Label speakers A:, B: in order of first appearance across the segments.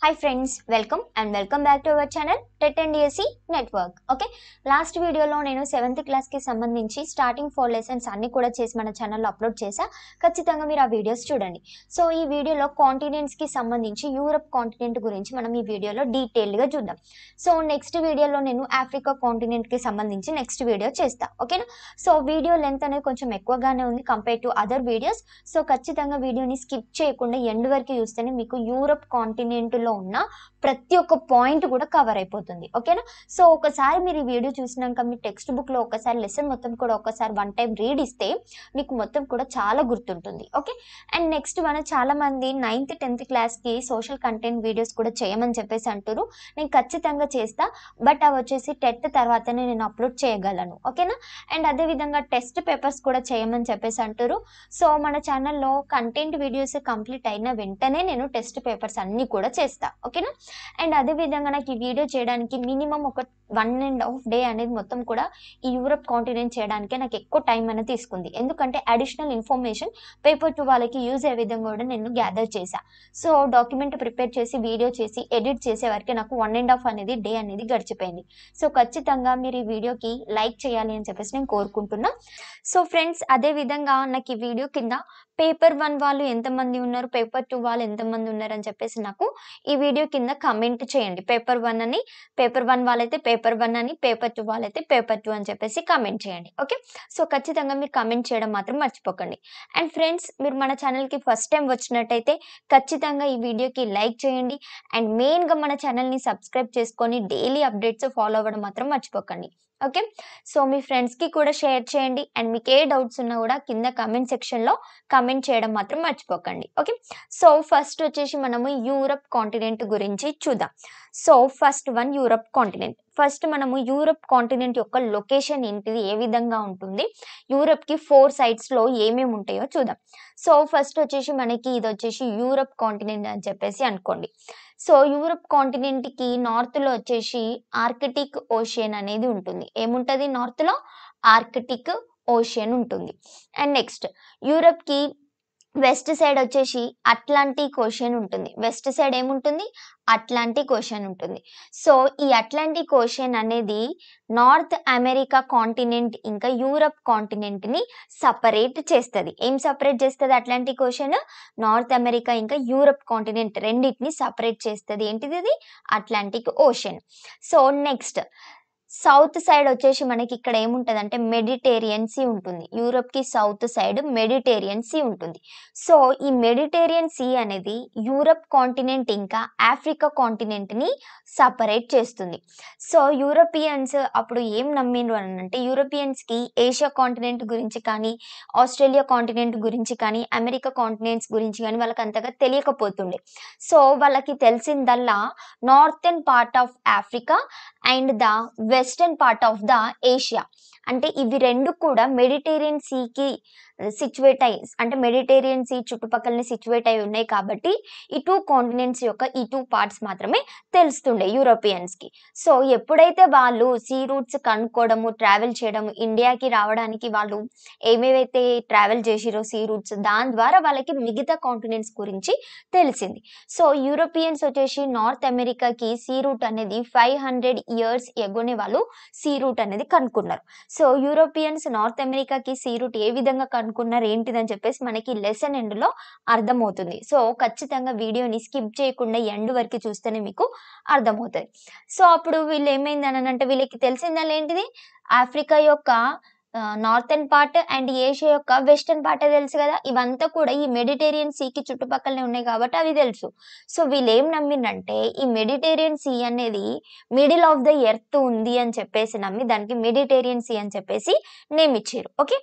A: Hi friends, welcome back to our channel TET and DSC Network. Okay, last video లో నేను 7th class కి సంబంధించి starting 4 lessons అన్ని కూడా చేసి మన ఛానల్లో అప్లోడ్ చేశా. ఖచ్చితంగా మీరు ఆ వీడియోస్ చూడండి. సో ఈ వీడియోలో కాంటినెంట్స్ కి సంబంధించి యూరప్ కాంటినెంట్ గురించి మనం ఈ వీడియోలో డీటెయిల్డ్ గా చూద్దాం. సో నెక్స్ట్ వీడియోలో నేను ఆఫ్రికా కాంటినెంట్ కి సంబంధించి నెక్స్ట్ వీడియో చేస్తా. ఓకేనా? సో వీడియో లెంత్ అనేది కొంచెం ఎక్కువగానే ఉంది compare to other videos. So ఖచ్చితంగా వీడియోని స్కిప్ చేయకుండా ఎండ్ వరకు చూస్తేనే మీకు యూరప్ కాంటినెంట్ లో ఉన్న ప్రతి ఒక్క పాయింట్ కూడా కవర్ అయిపోతుంది. ఓకేనా? సో ఒకసారి మీరు ఈ వీడియో చూసినాక మీ టెక్స్ట్ బుక్ లో ఒకసారి లెసన్ మొత్తం కూడా ఒకసారి వన్ టైం రీడ్ ఇస్తే మీకు మొత్తం కూడా చాలా గుర్తుంటుంది. ఓకే, అండ్ నెక్స్ట్ మన చాలా మంది 9th 10th క్లాస్ కి సోషల్ కంటెంట్ వీడియోస్ కూడా చేయమని చెప్పేసి అంటారు. నేను ఖచ్చితంగా చేస్తా, బట్ అవి వచ్చేసి టెట్ తర్వాతనే నేను అప్లోడ్ చేయగలను. ఓకేనా? అండ్ అదే విధంగా టెస్ట్ పేపర్స్ కూడా చేయమని చెప్పేసి అంటారు. సో మన ఛానల్లో కంటెంట్ వీడియోస్ కంప్లీట్ అయిన వెంటనే నేను టెస్ట్ పేపర్స్ అన్ని కూడా చేస్తా. ఓకేనా? అండ్ అదే విధంగా నాకు ఈ వీడియో చేయడానికి మినిమం ఒక 1.5 డే అనేది మొత్తం కూడా ఈ యూరప్ కాంటినెంట్ చేయడానికే నాకు ఎక్కువ టైం అనేది తీసుకుంది. ఎందుకంటే అడిషనల్ ఇన్ఫర్మేషన్ పేపర్ 2 వాళ్ళకి యూజ్ అయ్యే విధంగా కూడా నేను గ్యాదర్ చేశా. సో డాక్యుమెంట్ ప్రిపేర్ చేసి వీడియో చేసి ఎడిట్ చేసే వరకే నాకు 1.5 అనేది డే అనేది గడిచిపోయింది. సో ఖచ్చితంగా మీరు ఈ వీడియోకి లైక్ చేయాలి అని చెప్పేసి నేను కోరుకుంటున్నా. సో ఫ్రెండ్స్, అదే విధంగా నాకు ఈ వీడియో కింద పేపర్ 1 వాళ్ళు ఎంతమంది ఉన్నారు, పేపర్ 2 వాళ్ళు ఎంతమంది ఉన్నారు అని చెప్పేసి నాకు ఈ వీడియో కింద కమెంట్ చేయండి. పేపర్ 1 అని, పేపర్ 1 వాళ్ళైతే పేపర్ 1 అని, పేపర్ 2 వాళ్ళైతే పేపర్ 2 అని చెప్పేసి కమెంట్ చేయండి. ఓకే, సో ఖచ్చితంగా మీరు కమెంట్ చేయడం మాత్రం మర్చిపోకండి. అండ్ ఫ్రెండ్స్, మీరు మన ఛానల్కి ఫస్ట్ టైం వచ్చినట్టయితే ఖచ్చితంగా ఈ వీడియోకి లైక్ చేయండి. అండ్ మెయిన్గా మన ఛానల్ని సబ్స్క్రైబ్ చేసుకొని డైలీ అప్డేట్స్ ఫాలో అవ్వడం మాత్రం మర్చిపోకండి. ఓకే, సో మీ ఫ్రెండ్స్కి కూడా షేర్ చేయండి. అండ్ మీకు ఏ డౌట్స్ ఉన్నా కూడా కింద కమెంట్ సెక్షన్లో కమెంట్ చేయడం మాత్రం మర్చిపోకండి. ఓకే, సో ఫస్ట్ వచ్చేసి మనము యూరప్ కాంటినెంట్ గురించి చూద్దాం. So first one Europe continent. First మనము యూరప్ కాంటినెంట్ యొక్క లొకేషన్ ఏంటిది, ఏ విధంగా ఉంటుంది, యూరప్కి 4 సైడ్స్లో ఏమేమి ఉంటాయో చూద్దాం. సో ఫస్ట్ వచ్చేసి మనకి ఇది వచ్చేసి యూరప్ కాంటినెంట్ అని చెప్పేసి అనుకోండి. సో యూరప్ కాంటినెంట్కి నార్త్లో వచ్చేసి ఆర్కిటిక్ ఓషియన్ అనేది ఉంటుంది. ఏముంటుంది నార్త్లో? ఆర్కిటిక్ ఓషియన్ ఉంటుంది. అండ్ నెక్స్ట్ యూరప్కి వెస్ట్ సైడ్ వచ్చేసి అట్లాంటిక్ ఓషన్ ఉంటుంది. వెస్ట్ సైడ్ ఏముంటుంది? అట్లాంటిక్ ఓషన్ ఉంటుంది. సో ఈ అట్లాంటిక్ ఓషన్ అనేది నార్త్ అమెరికా కాంటినెంట్ ఇంకా యూరప్ కాంటినెంట్ని సపరేట్ చేస్తుంది. ఏం సపరేట్ చేస్తుంది అట్లాంటిక్ ఓషన్? నార్త్ అమెరికా ఇంకా యూరప్ కాంటినెంట్ రెండింటిని సపరేట్ చేస్తుంది. ఏంటిది? అది Atlantic ocean. So next south side వచ్చేసి మనకి ఇక్కడ ఏముంటుంది అంటే మెడిటేరియన్ సీ ఉంటుంది. యూరప్కి సౌత్ సైడ్ మెడిటేరియన్ సీ ఉంటుంది. సో ఈ మెడిటేరియన్ సీ అనేది యూరప్ కాంటినెంట్ ఇంకా ఆఫ్రికా కాంటినెంట్ని సపరేట్ చేస్తుంది. సో యూరోపియన్స్ అప్పుడు ఏం నమ్మిండ్రు అని అంటే, యూరోపియన్స్కి ఏషియా కాంటినెంట్ గురించి కానీ, ఆస్ట్రేలియా కాంటినెంట్ గురించి కానీ, అమెరికా కాంటినెంట్స్ గురించి కానీ వాళ్ళకి అంతగా తెలియకపోతుండే. సో వాళ్ళకి తెలిసిందల్లా northern part of Africa and the western part of the Asia. అంటే ఇవి రెండు కూడా మెడిటేరియన్ సీకి సిచ్యువేట్ అయ్యి, అంటే మెడిటేరియన్ సీ చుట్టుపక్కలనే సిచ్యువేట్ అయి ఉన్నాయి కాబట్టి ఈ 2 కాంటినెంట్స్ యొక్క ఈ 2 పార్ట్స్ మాత్రమే తెలుస్తుండే యూరోపియన్స్కి. సో ఎప్పుడైతే వాళ్ళు సీ రూట్స్ కనుక్కోవడము, ట్రావెల్ చేయడము, ఇండియాకి రావడానికి వాళ్ళు ఏమేవైతే ట్రావెల్ చేసిరో సీ రూట్స్, దాని ద్వారా వాళ్ళకి మిగతా కాంటినెంట్స్ గురించి తెలిసింది. సో యూరోపియన్స్ వచ్చేసి నార్త్ అమెరికాకి సీ రూట్ అనేది 500 ఇయర్స్ ఎగోనే వాళ్ళు సీ రూట్ అనేది కనుక్కున్నారు. సో యూరోపియన్స్ నార్త్ అమెరికాకి సీ రూట్ ఏ విధంగా కనుక్కున్నారు ఏంటిదని చెప్పేసి మనకి లెసన్ ఎండ్లో అర్థమవుతుంది. సో ఖచ్చితంగా వీడియోని స్కిప్ చేయకుండా ఎండ్ వరకు చూస్తేనే మీకు అర్థమవుతుంది. సో అప్పుడు వీళ్ళు ఏమైందని అంటే, వీళ్ళకి తెలిసిందని ఏంటిది? ఆఫ్రికా యొక్క నార్థన్ పార్ట్ అండ్ ఏషియా యొక్క వెస్టర్న్ పార్ట్ తెలుసు కదా. ఇవంతా కూడా ఈ మెడిటేరియన్ సీకి చుట్టుపక్కలనే ఉన్నాయి కాబట్టి అవి తెలుసు. సో వీళ్ళు ఏం నమ్మిందంటే, ఈ మెడిటేరియన్ సీ అనేది మిడిల్ ఆఫ్ ద ఎర్త్ ఉంది అని చెప్పేసి నమ్మి దానికి మెడిటేరియన్ సీ అని చెప్పేసి నేమ్ ఇచ్చారు. ఓకే,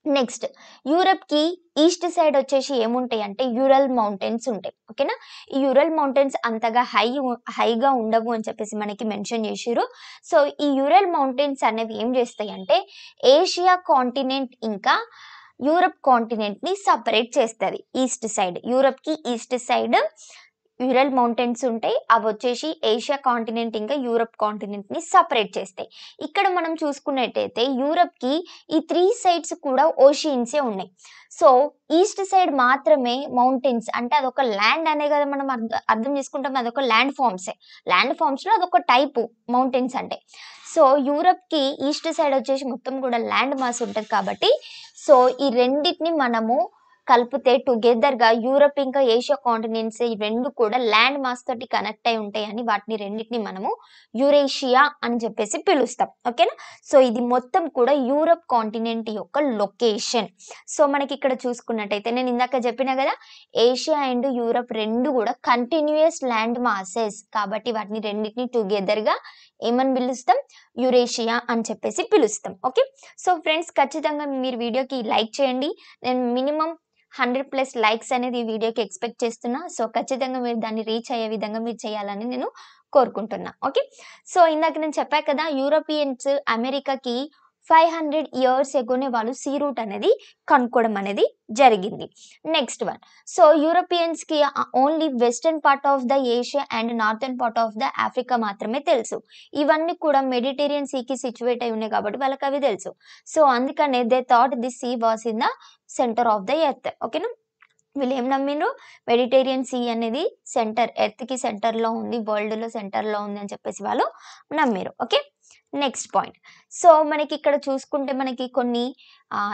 A: నెక్స్ట్ యూరప్కి ఈస్ట్ సైడ్ వచ్చేసి ఏముంటాయి అంటే యూరల్ మౌంటైన్స్ ఉంటాయి. ఓకేనా? ఈ యూరల్ మౌంటైన్స్ అంతగా హైగా ఉండవు అని చెప్పేసి మనకి మెన్షన్ చేసిరు. సో ఈ యూరల్ మౌంటైన్స్ అనేవి ఏం చేస్తాయి అంటే ఏషియా కాంటినెంట్ ఇంకా యూరప్ కాంటినెంట్ని సపరేట్ చేస్తుంది. ఈస్ట్ సైడ్ యూరప్కి ఈస్ట్ సైడ్ యురల్ మౌంటైన్స్ ఉంటాయి. అవి వచ్చేసి ఏషియా కాంటినెంట్ ఇంకా యూరప్ కాంటినెంట్‌ని సెపరేట్ చేస్తాయి. ఇక్కడ మనం చూసుకున్నట్టయితే యూరప్‌కి ఈ 3 సైడ్స్ కూడా ఓషియన్సే ఉన్నాయి. సో, ఈస్ట్ సైడ్ మాత్రమే మౌంటైన్స్ అంటే అదొక ల్యాండ్ అనే కదా మనం అర్థం చేసుకుంటాం. అదొక ల్యాండ్ ఫార్మ్సే. ల్యాండ్ ఫార్మ్స్‌లో అదొక టైపు మౌంటైన్స్ అంటే. సో, యూరప్‌కి ఈస్ట్ సైడ్ వచ్చేసి మొత్తం కూడా ల్యాండ్ మాస్ ఉంటది కాబట్టి, సో, ఈ రెండిటిని మనము కలిపితే టుగెదర్‌గా యూరప్ ఇంకా ఏషియా కాంటినెంట్స్ ఈ 2 కూడా ల్యాండ్ మాస్ తోటి కనెక్ట్ అయి ఉంటాయని వాటిని రెండిటిని మనము యురేషియా అని చెప్పేసి పిలుస్తాం. ఓకేనా? సో, ఇది మొత్తం కూడా యూరప్ కాంటినెంట్ యొక్క లొకేషన్. సో, మనకి ఇక్కడ చూసుకున్నట్టయితే నేను ఇందాక చెప్పిన కదా! ఏషియా అండ్ యూరప్ 2 కూడా కంటిన్యూయస్ ల్యాండ్ మాసెస్. కాబట్టి వాటిని రెండిటిని టుగెదర్‌గా ఏమని పిలుస్తాం? యురేషియా అని చెప్పేసి పిలుస్తాం. ఓకే. సో, ఫ్రెండ్స్ ఖచ్చితంగా మీరు వీడియోకి లైక్ చేయండి. నేను మినిమమ్ 100+ లైక్స్ అనేది ఈ వీడియోకి ఎక్స్‌పెక్ట్ చేస్తున్నా. సో, ఖచ్చితంగా మీరు దాన్ని రీచ్ అయ్యే విధంగా మీరు చేయాలని నేను కోరుకుంటున్నా. ఓకే. సో, ఇందాక నేను చెప్పా కదా! యూరోపియన్స్ అమెరికాకి 500 ఇయర్స్ ఎగోనే వాళ్ళు సీ రూట్ అనేది కనుక్కోవడం అనేది జరిగింది. Next one. సో, యూరోపియన్స్‌కి only western part of the Asia and northern part of the Africa మాత్రమే తెలుసు. ఇవన్నీ కూడా మెడిటేరియన్ సీకి సిట్యుయేట్ అయి ఉన్నాయి కాబట్టి వాళ్ళకవి తెలుసు. సో, అందుకనే they thought this sea was in the centre of the earth. ఓకేనా? వీళ్ళేం నమ్మిండ్రు? మెడిటేరియన్ సీ అనేది ఎర్త్‌కి సెంటర్‌లో ఉంది. వరల్డ్‌లో సెంటర్‌లో ఉంది అని చెప్పేసి వాళ్ళు నమ్మిర్రు. ఓకే. Next point. సో, మనకిక్కడ చూసుకుంటే మనకి కొన్ని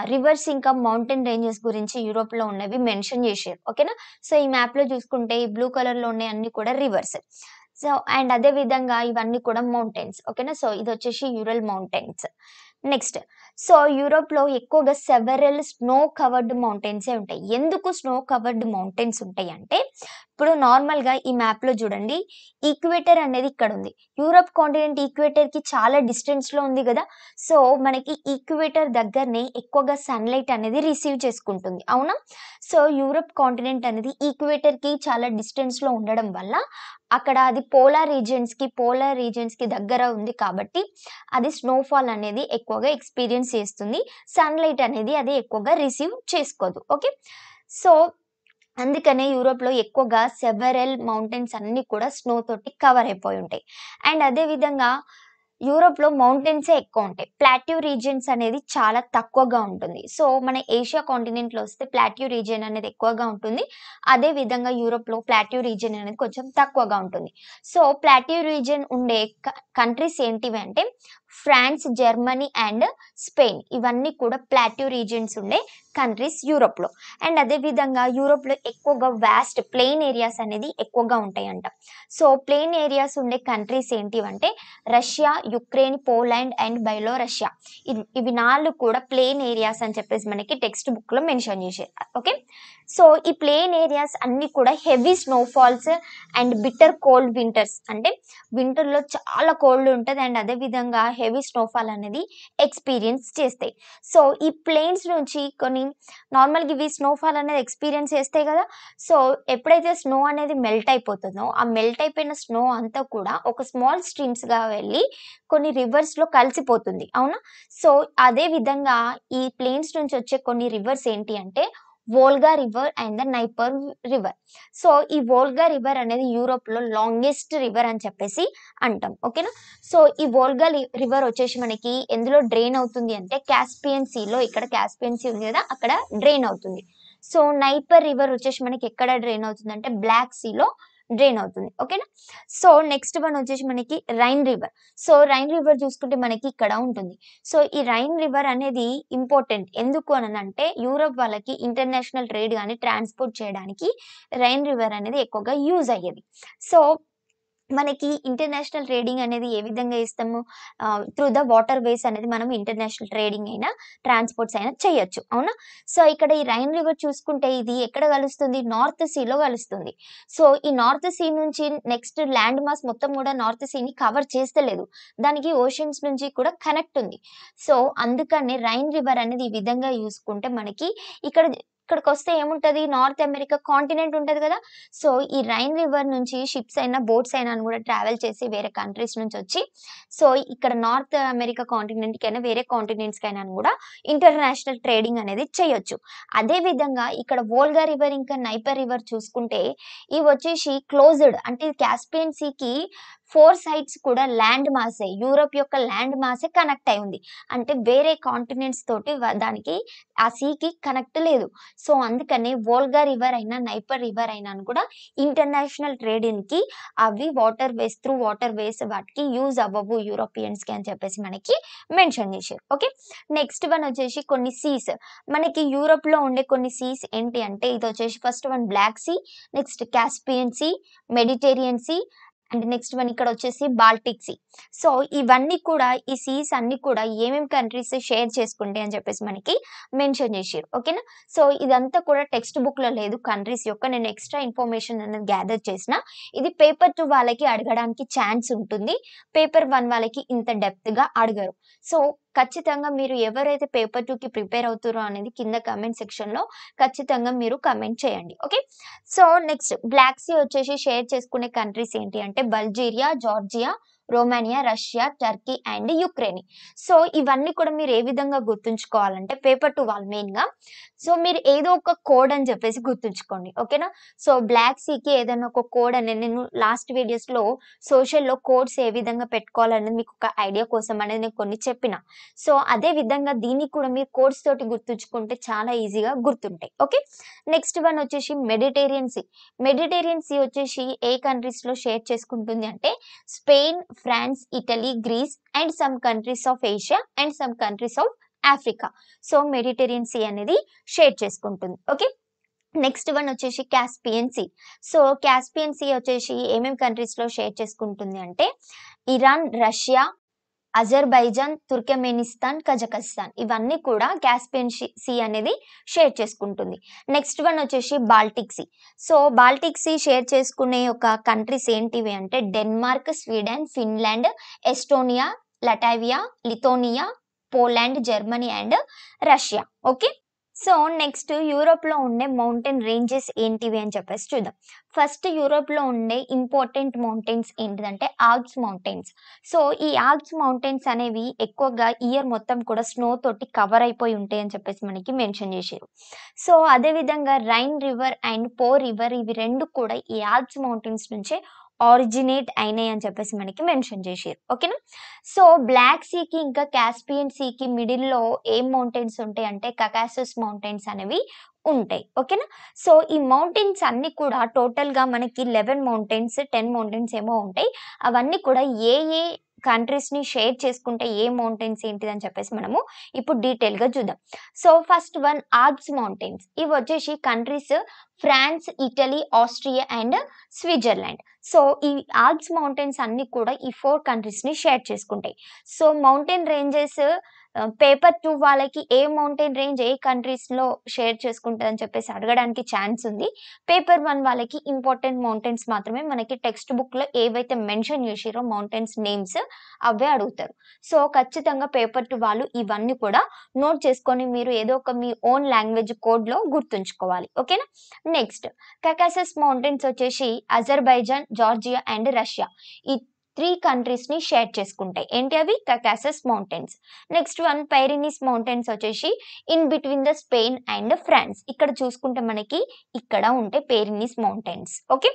A: రివర్స్ ఇంకా మౌంటైన్ రేంజెస్ గురించి యూరోప్‌లో ఉన్నవి మెన్షన్ చేషిర్రు. ఓకేనా? సో, ఈ మ్యాప్‌లో చూసుకుంటే ఈ బ్లూ కలర్‌లో ఉన్నయన్నీ కూడా రివర్స్. సో, అండ్ అదే విధంగా ఇవన్నీ కూడా మౌంటైన్స్. ఓకేనా? సో, ఇదొచ్చేసి యూరల్ మౌంటైన్స్. నెక్స్ట్. సో, యూరోప్‌లో ఎక్కువగా సెవెరల్ స్నో కవర్డ్ మౌంటైన్సే ఉంటాయి. ఎందుకు స్నో కవర్డ్ మౌంటైన్స్ ఉంటాయంటే, ఇప్పుడు నార్మల్‌గా ఈ మ్యాప్‌లో చూడండి. ఈక్వేటర్ అనేది ఇక్కడుంది. యూరప్ కాంటినెంట్ ఈక్వేటర్‌కి చాలా డిస్టెన్స్‌లో ఉంది గదా! సో, మనకి ఈక్వేటర్ దగ్గరనే ఎక్కువగా సన్‌లైట్ అనేది రిసీవ్ చేసుకుంటుంది. అవునా? సో, యూరప్ కాంటినెంట్ అనేది ఈక్వేటర్‌కి చాలా డిస్టెన్స్‌లో ఉండడం వల్ల అక్కడ అది పోలార్ రీజియన్స్‌కి దగ్గర ఉంది కాబట్టి అది స్నోఫాల్ అనేది ఎక్కువగా ఎక్స్‌పీరియన్స్ చేస్తుంది. సన్‌లైట్ అనేది అది ఎక్కువగా రిసీవ్ చేసుకోదు. ఓకే. సో, అందుకనే యూరోప్‌లో ఎక్కువగా సెవెరల్ మౌంటైన్స్ అన్నీ కూడా స్నో తోటి కవర్ అయిపోయి ఉంటాయి. అండ్ అదే విధంగా యూరోప్‌లో మౌంటైన్సే ఎక్కువుంటాయి. ప్లాట్యూ రీజియన్స్ అనేది చాలా తక్కువగా ఉంటుంది. సో, మన ఏషియా కాంటినెంట్‌లో వస్తే ప్లాట్యూ రీజియన్ అనేది ఎక్కువగా ఉంటుంది. అదే విధంగా యూరోప్‌లో ప్లాట్యూ రీజియన్ అనేది కొంచెం తక్కువగా ఉంటుంది. సో, ప్లాట్యూ రీజియన్ ఉండే కంట్రీస్ ఏంటివి అంటే ఫ్రాన్స్, జర్మనీ అండ్ స్పెయిన్. ఇవన్నీ కూడా ప్లాట్యూ రీజియన్స్ ఉండే కంట్రీస్ యూరోప్‌లో. అండ్ అదే విధంగా యూరోప్‌లో ఎక్కువగా వాస్ట్ ప్లెయిన్ ఏరియాస్ అనేది ఎక్కువగా ఉంటాయంట. సో, ప్లెయిన్ ఏరియాస్ ఉండే కంట్రీస్ ఏంటివంటే Russia, Ukraine, Poland and Belarusia. ఇవి 4 కూడా ప్లెయిన్ ఏరియాస్ అని చెప్పేసి మనకి టెక్స్ట్ బుక్‌లో మెన్షన్ చేశారు. ఓకే. సో, ఈ ప్లెయిన్ ఏరియాస్ అన్నీ కూడా heavy snowfalls and bitter cold winters అంటే వింటర్‌లో చాలా కోల్డ్ ఉంటది. అండ్ అదే విధంగా హెవీ స్నోఫాల్ అనేది ఎక్స్‌పీరియన్స్ చేస్తాయి. సో, ఈ ప్లెయిన్స్ నుంచి కొన్ని నార్మల్‌గా ఇవి స్నోఫాల్ అనేది ఎక్స్‌పీరియన్స్ చేస్తాయి గదా! సో, ఎప్పుడైతే స్నో అనేది మెల్ట్ అయిపోతుందో, ఆ మెల్ట్ అయిపోయిన స్నో అంతా కూడా ఒక స్మాల్ స్ట్రీమ్స్‌గా వెళ్ళి కొన్ని రివర్స్‌లో కలిసిపోతుంది. అవునా? సో, అదే విధంగా ఈ ప్లెయిన్స్ నుంచి వచ్చే కొన్ని రివర్స్ ఏంటి అంటే Volga river and the NIPER river. So, ఈ వోల్గా రివర్ అనేది యూరోప్‌లో లాంగెస్ట్ రివర్ అని చెప్పేసి అంటాం. ఓకేనా? సో, ఈ వోల్గా రివర్ వచ్చేసి మనకి ఎందులో డ్రైన్ అవుతుంది అంటే కాస్పియన్ సీలో ఇక్కడ కాస్పియన్ సీ ఉంది గదా! అక్కడ డ్రైన్ అవుతుంది. సో, నైపర్ రివర్ వచ్చేసి మనకి ఎక్కడ డ్రైన్ అవుతుందంటే బ్లాక్ సీలో డ్రైన్ అవుతుంది. ఓకేనా? సో, నెక్స్ట్ వన్ వచ్చేసి మనకి rain river. So, rain river చూసుకుంటే మనకి ఇక్కడ ఉంటుంది. సో, ఈ రైన్ రివర్ అనేది ఇంపార్టెంట్. ఎందుకు అనంటే యూరోప్ వాళ్ళకి ఇంటర్నేషనల్ ట్రేడ్ గాని ట్రాన్స్‌పోర్ట్ చేయడానికి రైన్ రివర్ అనేది ఎక్కువగా యూజ్ అయ్యేది. సో, మనకి ఇంటర్నేషనల్ ట్రేడింగ్ అనేది ఏ విధంగా ఇస్తాము? త్రూ ద వాటర్ వేస్ అనేది మనం ఇంటర్నేషనల్ ట్రేడింగ్ అయినా, ట్రాన్స్‌పోర్ట్స్ అయినా చేయొచ్చు. అవునా? సో, ఇక్కడ ఈ రైన్ రివర్ చూసుకుంటే ఇది ఎక్కడ కలుస్తుంది? నార్త్ సీలో కలుస్తుంది. సో, ఈ నార్త్ సీ నుంచి నెక్స్ట్ ల్యాండ్ మాస్ మొత్తం కూడా నార్త్ సీని కవర్ చేస్తలేదు. దానికి ఓషన్స్ నుంచి కూడా కనెక్ట్ ఉంది. సో, అందుకనే రైన్ రివర్ అనేది ఈ విధంగా చూసుకుంటే మనకి ఇక్కడ ఇక్కడికి వస్తే ఏముంటది, నార్త్ అమెరికా కాంటినెంట్ ఉంటది కదా. సో ఈ రైన్ రివర్ నుంచి షిప్స్ అయినా బోట్స్ అయినా కూడా ట్రావెల్ చేసి వేరే కంట్రీస్ నుంచి వచ్చి సో ఇక్కడ నార్త్ అమెరికా కాంటినెంట్ కైనా వేరే కాంటినెంట్స్ కైనా కూడా ఇంటర్నేషనల్ ట్రేడింగ్ అనేది చేయొచ్చు. అదే విధంగా ఇక్కడ వోల్గా రివర్ ఇంకా నైపర్ రివర్ చూసుకుంటే ఇవి వచ్చేసి క్లోజ్డ్, అంటే కాస్పియన్ సీకి 4 సైడ్స్ కూడా ల్యాండ్ మాసే, యూరోప్ యొక్క ల్యాండ్ మాసే కనెక్ట్ అయి ఉంది. అంటే వేరే కాంటినెంట్స్ తోటి దానికి ఆ సీకి కనెక్ట్ లేదు. సో అందుకని వోల్గా రివర్ అయినా నైపర్ రివర్ అయినా కూడా ఇంటర్నేషనల్ ట్రేడింగ్‌కి అవి వాటర్ వేస్ వాటికి యూజ్ అవ్వవు యూరోపియన్స్‌కి అని చెప్పేసి మనకి మెన్షన్ చేశారు. ఓకే. నెక్స్ట్ వన్ వచ్చేసి కొన్ని సీస్. మనకి యూరోప్‌లో ఉండే కొన్ని సీస్ ఏంటి అంటే ఇది వచ్చేసి first one Black Sea, next Caspian Sea, Mediterranean Sea and next one ఇక్కడ వచ్చేసి బాల్టిక్ సీ. సో ఇవన్నీ కూడా ఈ సీస్ అన్ని కూడా ఏమేమి కంట్రీస్ షేర్ చేసుకుంటాయి అని చెప్పేసి మనకి మెన్షన్ చేశారు. ఓకేనా. సో ఇదంతా కూడా టెక్స్ట్ బుక్ లో లేదు, కంట్రీస్ యొక్క నేను ఎక్స్ట్రా ఇన్ఫర్మేషన్ అనేది గ్యాదర్ చేసిన. ఇది పేపర్ 2 వాళ్ళకి అడగడానికి ఛాన్స్ ఉంటుంది, పేపర్ 1 వాళ్ళకి ఇంత డెప్త్ గా అడగరు. సో ఖచ్చితంగా మీరు ఎవరైతే పేపర్ 2కి ప్రిపేర్ అవుతారో అనేది కింద కమెంట్ సెక్షన్ లో ఖచ్చితంగా మీరు కమెంట్ చేయండి. Okay. So next Black Sea వచ్చేసి షేర్ చేసుకునే కంట్రీస్ ఏంటి అంటే Bulgaria, Georgia, Romania, Russia, Turkey and Ukraine. So ఇవన్నీ కూడా మీరు ఏ విధంగా గుర్తుంచుకోవాలంటే పేపర్ 2 వాళ్ళు మెయిన్ గా సో మీరు ఏదో ఒక కోడ్ అని చెప్పేసి గుర్తుంచుకోండి. ఓకేనా. సో బ్లాక్ సీకి ఏదైనా ఒక కోడ్ అనేది నేను లాస్ట్ వీడియోస్ లో సోషల్ లో కోడ్స్ ఏ విధంగా పెట్టుకోవాలనేది మీకు ఒక ఐడియా కోసం అనేది నేను కొన్ని చెప్పిన. సో అదే విధంగా దీన్ని కూడా మీరు కోడ్స్ తోటి గుర్తుంచుకుంటే చాలా ఈజీగా గుర్తుంటాయి. ఓకే. నెక్స్ట్ వన్ వచ్చేసి మెడిటేరియన్ సీ. మెడిటేరియన్ సీ వచ్చేసి ఏ కంట్రీస్ లో షేర్ చేసుకుంటుంది అంటే Spain, France, Italy, Greece and some countries of Asia and some countries of Africa. So Mediterranean Sea అనేది షేర్ చేసుకుంటుంది. ఓకే. నెక్స్ట్ వన్ వచ్చేసి Caspian Sea. So Caspian Sea వచ్చేసి ఏమేమి కంట్రీస్ లో షేర్ చేసుకుంటుంది అంటే Iran, Russia, Azerbaijan, Turkmenistan, Kazakhstan ఇవన్నీ కూడా కాస్పియన్ సీ అనేది షేర్ చేసుకుంటుంది. నెక్స్ట్ వన్ వచ్చేసి Baltic sea. So Baltic sea share చేసుకునే ఒక కంట్రీస్ ఏంటివి అంటే Denmark, Sweden, Finland, Estonia, Latvia, Lithuania, Poland, Germany and Russia. Okay. So next Europe లో ఉండే మౌంటైన్ రేంజెస్ ఏంటివి అని చెప్పేసి చూద్దాం. ఫస్ట్ యూరోప్ లో ఉండే ఇంపార్టెంట్ మౌంటైన్స్ ఏంటిదంటే ఆల్ప్స్ మౌంటైన్స్. సో ఈ ఆల్ప్స్ మౌంటైన్స్ అనేవి ఎక్కువగా ఇయర్ మొత్తం కూడా స్నో తోటి కవర్ అయిపోయి ఉంటాయి అని చెప్పేసి మనకి మెన్షన్ చేశారు. సో అదే విధంగా రైన్ రివర్ అండ్ పో రివర్ ఇవి రెండు కూడా ఈ ఆల్ప్స్ మౌంటైన్స్ నుంచే ఆరిజినేట్ అయినాయి అని చెప్పేసి మనకి మెన్షన్ చేశారు. ఓకేనా. సో బ్లాక్ సీకి ఇంకా కాస్పియన్ సీకి మిడిల్లో ఏం మౌంటైన్స్ ఉంటాయి అంటే కకాసస్ మౌంటైన్స్ అనేవి ఉంటాయి. ఓకేనా. సో ఈ మౌంటైన్స్ అన్ని కూడా టోటల్ గా మనకి 11 మౌంటైన్స్ 10 మౌంటైన్స్ ఏమో ఉంటాయి. అవన్నీ కూడా ఏ ఏ కంట్రీస్ ని షేర్ చేసుకుంటే ఏ మౌంటైన్స్ ఏంటిదని చెప్పేసి మనము ఇప్పుడు డీటెయిల్ గా చూద్దాం. So first one Alps mountains. ఇవి వచ్చేసి countries France, Italy, Austria and Switzerland. So ఈ ఆల్ప్స్ మౌంటైన్స్ అన్ని కూడా ఈ 4 కంట్రీస్ ని షేర్ చేసుకుంటాయి. సో మౌంటైన్ రేంజెస్ పేపర్ 2 వాళ్ళకి ఏ మౌంటైన్ రేంజ్ ఏ కంట్రీస్ లో షేర్ చేసుకుంటుందని చెప్పేసి అడగడానికి ఛాన్స్ ఉంది. పేపర్ 1 వాళ్ళకి ఇంపార్టెంట్ మౌంటైన్స్ మాత్రమే మనకి టెక్స్ట్ బుక్ లో ఏవైతే మెన్షన్ చేసిరో మౌంటైన్స్ నేమ్స్ అవే అడుగుతారు. సో ఖచ్చితంగా పేపర్ 2 వాళ్ళు ఇవన్నీ కూడా నోట్ చేసుకొని మీరు ఏదో ఒక మీ ఓన్ లాంగ్వేజ్ కోడ్ లో గుర్తుంచుకోవాలి. ఓకేనా. నెక్స్ట్ కకాసస్ మౌంటైన్స్ వచ్చేసి అజర్బైజాన్, జార్జియా అండ్ రష్యా ఈ 3 కంట్రీస్ ని షేర్ చేసుకుంటాయి. ఏంటి అవి Caucasus mountains. Next one Pyrenees mountains వచ్చేసి in between the Spain and France. ఇక్కడ చూసుకుంటే మనకి ఇక్కడ ఉంటాయి Pyrenees mountains. Okay.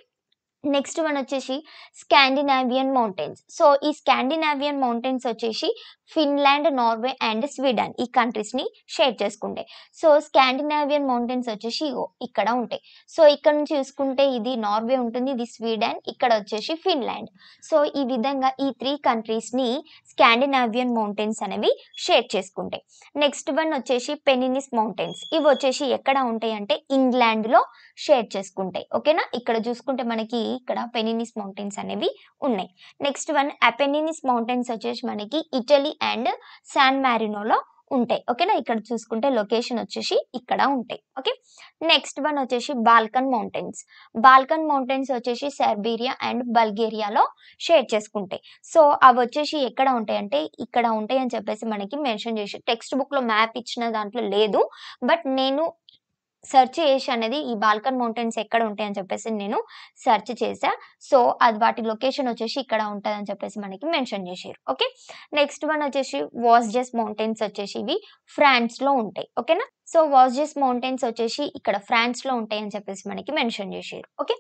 A: Next one వచ్చేసి స్కాండినావియన్ మౌంటైన్స్. సో ఈ స్కాండినావియన్ మౌంటైన్స్ వచ్చేసి ఫిన్లాండ్, నార్వే అండ్ స్వీడన్ ఈ కంట్రీస్ ని షేర్ చేసుకుంటాయి. సో స్కాండినావియన్ మౌంటైన్స్ వచ్చేసి ఇక్కడ ఉంటాయి. సో ఇక్కడ నుంచి చూసుకుంటే ఇది నార్వే ఉంటుంది, ఇది స్వీడన్, ఇక్కడ వచ్చేసి ఫిన్లాండ్. సో ఈ విధంగా ఈ 3 కంట్రీస్ ని స్కాండినావియన్ మౌంటైన్స్ అనేవి షేర్ చేసుకుంటాయి. నెక్స్ట్ వన్ వచ్చేసి పెనినిస్ మౌంటైన్స్. ఇవి వచ్చేసి ఎక్కడ ఉంటాయి అంటే ఇంగ్లాండ్ లో షేర్ చేసుకుంటాయి. ఓకేనా. ఇక్కడ చూసుకుంటే మనకి ఇక్కడ పెనినిస్ మౌంటైన్స్ అనేవి ఉన్నాయి. నెక్స్ట్ వన్ అపెనినిస్ మౌంటైన్స్ వచ్చేసి మనకి ఇటలీ అండ్ శాన్ మారినోలో ఉంటాయి. ఓకేనా. ఇక్కడ చూసుకుంటే లొకేషన్ వచ్చేసి ఇక్కడ ఉంటాయి. ఓకే. నెక్స్ట్ వన్ వచ్చేసి బాల్కన్ మౌంటైన్స్. బాల్కన్ మౌంటైన్స్ వచ్చేసి సెర్బియా అండ్ బల్గేరియాలో షేర్ చేసుకుంటాయి. సో అవి వచ్చేసి ఎక్కడ ఉంటాయి అంటే ఇక్కడ ఉంటాయి అని చెప్పేసి మనకి మెన్షన్ చేసి టెక్స్ట్ బుక్ లో మ్యాప్ ఇచ్చిన దాంట్లో లేదు, బట్ నేను సెర్చ్ చేసి అనేది ఈ బాల్కన్ మౌంటైన్స్ ఎక్కడ ఉంటాయని చెప్పేసి నేను సెర్చ్ చేసా. సో, అది వాటి లొకేషన్ వచ్చేసి ఇక్కడ ఉంటదని చెప్పేసి మనకి మెన్షన్ చేసిర్రు. ఓకే. నెక్స్ట్ వన్ వచ్చేసి వాస్జెస్ మౌంటైన్స్ వచ్చేసి ఇవి ఫ్రాన్స్‌లో ఉంటాయి. ఓకేనా. సో, వాస్జెస్ మౌంటైన్స్ వచ్చేసి ఇక్కడ ఫ్రాన్స్‌లో ఉంటాయని చెప్పేసి మనకి మెన్షన్ చేసిర్రు. ఓకే.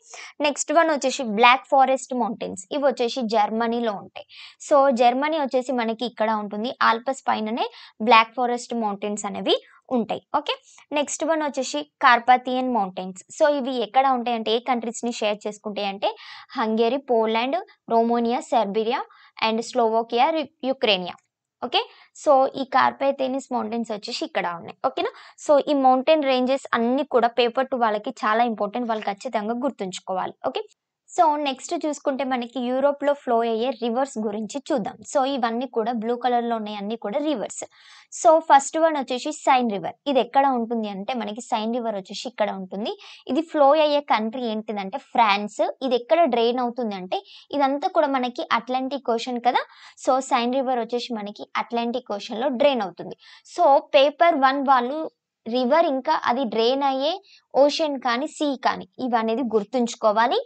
A: నెక్స్ట్ వన్ వచ్చేసి బ్లాక్ ఫారెస్ట్ మౌంటైన్స్ ఇవి వచ్చేసి జర్మనీలో ఉంటాయి. సో, జర్మనీ వచ్చేసి మనకి ఇక్కడ ఉంటుంది. ఆల్ప్స్ పైననే బ్లాక్ ఫారెస్ట్ మౌంటైన్స్ అనేవి ఉంటాయి. ఓకే. నెక్స్ట్ వన్ వచ్చేసి కార్పాథియన్ మౌంటైన్స్. సో, ఇవి ఎక్కడ ఉంటాయంటే ఏ కంట్రీస్‌ని షేర్ చేసుకుంటాయి అంటే Hungary, Poland, Romania, Serbia and Slovakia, Ukrainia. Okay. So, ఈ కార్పాథియన్ మౌంటైన్స్ వచ్చేసి ఇక్కడ ఉన్నాయి. ఓకేనా. సో, ఈ మౌంటైన్ రేంజెస్ అన్నీ కూడా పేపర్ 2 వాళ్ళకి చాలా ఇంపార్టెంట్. వాళ్ళు ఖచ్చితంగా గుర్తుంచుకోవాలి. ఓకే. సో, నెక్స్ట్ చూసుకుంటే మనకి యూరోప్‌లో ఫ్లో అయ్యే రివర్స్ గురించి చూద్దాం. సో, ఇవన్నీ కూడా బ్లూ కలర్‌లో ఉన్నాయి అన్నీ కూడా రివర్స్. సో, ఫస్ట్ వన్ వచ్చేసి సైన్ రివర్. ఇది ఎక్కడ ఉంటుంది అంటే మనకి సైన్ రివర్ వచ్చేసి ఇక్కడ ఉంటుంది. ఇది ఫ్లో అయ్యే కంట్రీ ఏంటిదంటే ఫ్రాన్స్. ఇది ఎక్కడ డ్రైన్ అవుతుంది అంటే ఇదంతా కూడా మనకి అట్లాంటిక్ ఓషన్ కదా. సో, సైన్ రివర్ వచ్చేసి మనకి అట్లాంటిక్ ఓషన్‌లో డ్రైన్ అవుతుంది. సో, పేపర్ 1 వాళ్ళు రివర్ ఇంకా అది డ్రైన్ అయ్యే ఓషన్ కానీ, సీ కానీ ఇవనేది గుర్తుంచుకోవాలి.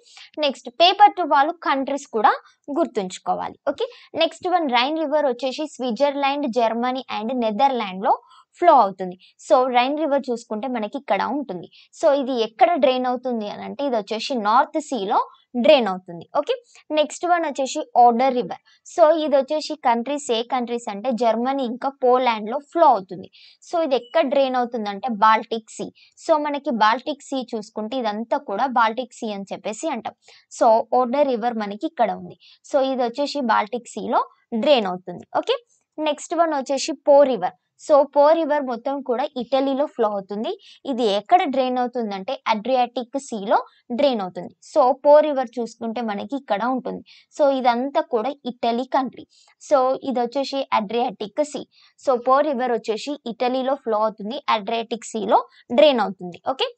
A: నెక్స్ట్ పేపర్ 2 వాళ్ళు కంట్రీస్ కూడా గుర్తుంచుకోవాలి. Okay. Next one rain river వచ్చేసి స్విట్జర్లాండ్, జర్మనీ అండ్ నెదర్లాండ్‌లో ఫ్లో అవుతుంది. సో, రైన్ రివర్ చూసుకుంటే మనకి ఇక్కడ ఉంటుంది. సో, ఇది ఎక్కడ డ్రైన్ అవుతుంది అనంటే ఇది వచ్చేసి నార్త్ సీలో డ్రైన్ అవుతుంది. ఓకే. నెక్స్ట్ వన్ వచ్చేసి ఓడర్ రివర్. సో, ఇది వచ్చేసి కంట్రీస్ ఏ కంట్రీస్ అంటే జర్మనీ ఇంకా పోలాండ్‌లో ఫ్లో అవుతుంది. సో, ఇది ఎక్కడ డ్రైన్ అవుతుందంటే బాల్టిక్ సీ. సో, మనకి బాల్టిక్ సీ చూసుకుంటే ఇదంతా కూడా బాల్టిక్ సీ అని చెప్పేసి అంటాం. సో, ఓడర్ రివర్ మనకి ఇక్కడ ఉంది. సో, ఇది వచ్చేసి బాల్టిక్ సీలో డ్రైన్ అవుతుంది. ఓకే. నెక్స్ట్ వన్ వచ్చేసి పో రివర్. సో, పో రివర్ మొత్తం కూడా ఇటలీలో ఫ్లో అవుతుంది. ఇది ఎక్కడ డ్రైన్ అవుతుందంటే అడ్రియాటిక్ సీలో డ్రైన్ అవుతుంది. సో, పో రివర్ చూసుకుంటే మనకి ఇక్కడ ఉంటుంది. సో, ఇదంతా కూడా ఇటలీ కంట్రీ. సో, ఇదొచ్చేసి Adriatic sea. So, Po river వచ్చేసి ఇటలీలో ఫ్లో అవుతుంది. అడ్రియాటిక్ సీలో డ్రైన్ అవుతుంది. ఓకే.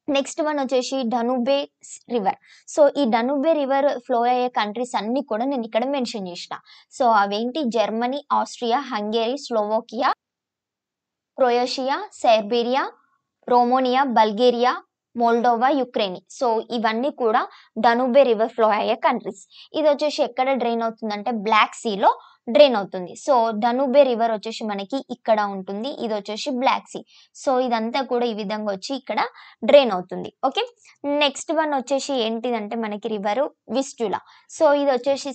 A: నెక్స్ట్ వన్ వచ్చేసి డనుబే రివర్. సో, ఈ డనుబే రివర్ ఫ్లో అయ్యే కంట్రీస్ అన్నీ కూడా నేను ఇక్కడ మెన్షన్ చేసిన. సో, అవేంటి Germany, Austria, Hungary, Slovakia, Croatia, Serbia, Romania, Bulgaria, Moldova, Ukraine. So, ఇవన్నీ కూడా డనుబే రివర్ ఫ్లో అయ్యే కంట్రీస్. ఇదొచ్చేసి ఎక్కడ డ్రైన్ అవుతుందంటే బ్లాక్ సీలో డ్రైన్ అవుతుంది. సో, డనుబే రివర్ వచ్చేసి మనకి ఇక్కడ ఉంటుంది. ఇదొచ్చేసి బ్లాక్ సీ. సో, ఇదంతా కూడా ఈ విధంగా వచ్చి ఇక్కడ డ్రైన్ అవుతుంది. ఓకే. నెక్స్ట్ వన్ వచ్చేసి ఏంటిదంటే మనకి రివరు విస్టులా. సో, ఇదొచ్చేసి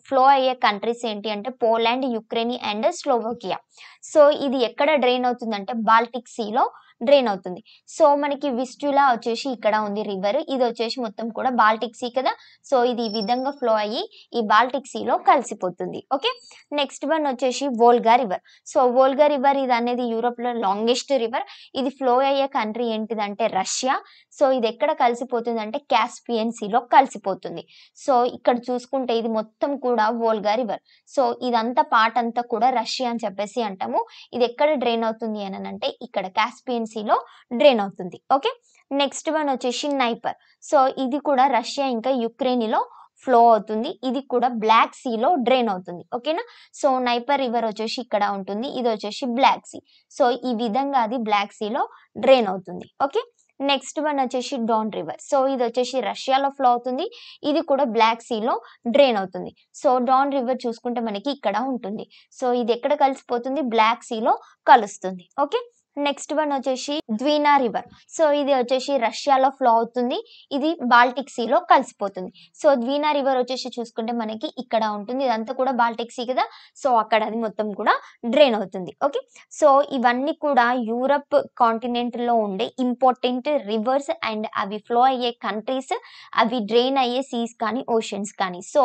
A: ఫ్లో అయ్యే కంట్రీస్ ఏంటి అంటే Poland, Ukraine and Slovakia. So, ఇది ఎక్కడ డ్రైన్ అవుతుందంటే బాల్టిక్ సీలో డ్రైన్ అవుతుంది. సో, మనకి విస్టులా వచ్చేసి ఇక్కడ ఉంది రివర్. ఇదొచ్చేసి మొత్తం కూడా బాల్టిక్ సీ కదా. సో, ఇది ఈ విధంగా ఫ్లో అయ్యి ఈ బాల్టిక్ సీలో కలిసిపోతుంది. ఓకే. నెక్స్ట్ వన్ వచ్చేసి Volga river. So, Volga river ఇది అనేది యూరోప్‌లో లాంగెస్ట్ రివర్. ఇది ఫ్లో అయ్యే కంట్రీ ఏంటిదంటే రష్యా. సో, ఇది ఎక్కడ కలిసిపోతుందంటే కాస్పియన్ సీలో కలిసిపోతుంది. సో, ఇక్కడ చూసుకుంటే ఇది మొత్తం కూడా వోల్గా రివర్. సో, ఇదంతా పార్ట్ అంతా కూడా రష్యా అని చెప్పేసి అంటాము. ఇది ఎక్కడ డ్రైన్ అవుతుంది అనంటే ఇక్కడ కాస్పియన్ సీలో డ్రైన్ అవుతుంది. ఓకే. నెక్స్ట్ వన్ వచ్చేసి నైపర్. సో, ఇది కూడా రష్యా ఇంకా యుక్రెయిన్‌లో ఫ్లో అవుతుంది. ఇది కూడా బ్లాక్ సీలో డ్రైన్ అవుతుంది. ఓకేనా. సో, నైపర్ రివర్ వచ్చేసి ఇక్కడ ఉంటుంది. ఇది వచ్చేసి బ్లాక్ సీ. సో, ఈ విధంగా అది బ్లాక్ సీలో డ్రైన్ అవుతుంది. ఓకే. నెక్స్ట్ వన్ వచ్చేసి డాన్ రివర్. సో, ఇది వచ్చేసి రష్యాలో ఫ్లో అవుతుంది. ఇది కూడా బ్లాక్ సీలో డ్రైన్ అవుతుంది. సో, డాన్ రివర్ చూసుకుంటే మనకి ఇక్కడ ఉంటుంది. సో, ఇది ఎక్కడ కలిసిపోతుంది బ్లాక్ సీలో కలుస్తుంది. ఓకే. నెక్స్ట్ వన్ వచ్చేసి ద్వీనా రివర్. సో, ఇది వచ్చేసి రష్యాలో ఫ్లో అవుతుంది. ఇది బాల్టిక్ సీలో కలిసిపోతుంది. సో, ద్వీనా రివర్ వచ్చేసి చూసుకుంటే మనకి ఇక్కడ ఉంటుంది. ఇదంతా కూడా బాల్టిక్ సీ కదా. సో, అక్కడ అది మొత్తం కూడా డ్రైన్ అవుతుంది. ఓకే. సో, ఇవన్నీ కూడా యూరప్ కాంటినెంట్‌లో ఉండే ఇంపార్టెంట్ రివర్స్ అండ్ అవి ఫ్లో అయ్యే కంట్రీస్, అవి డ్రైన్ అయ్యే సీస్ కానీ, ఓషన్స్ కానీ. సో,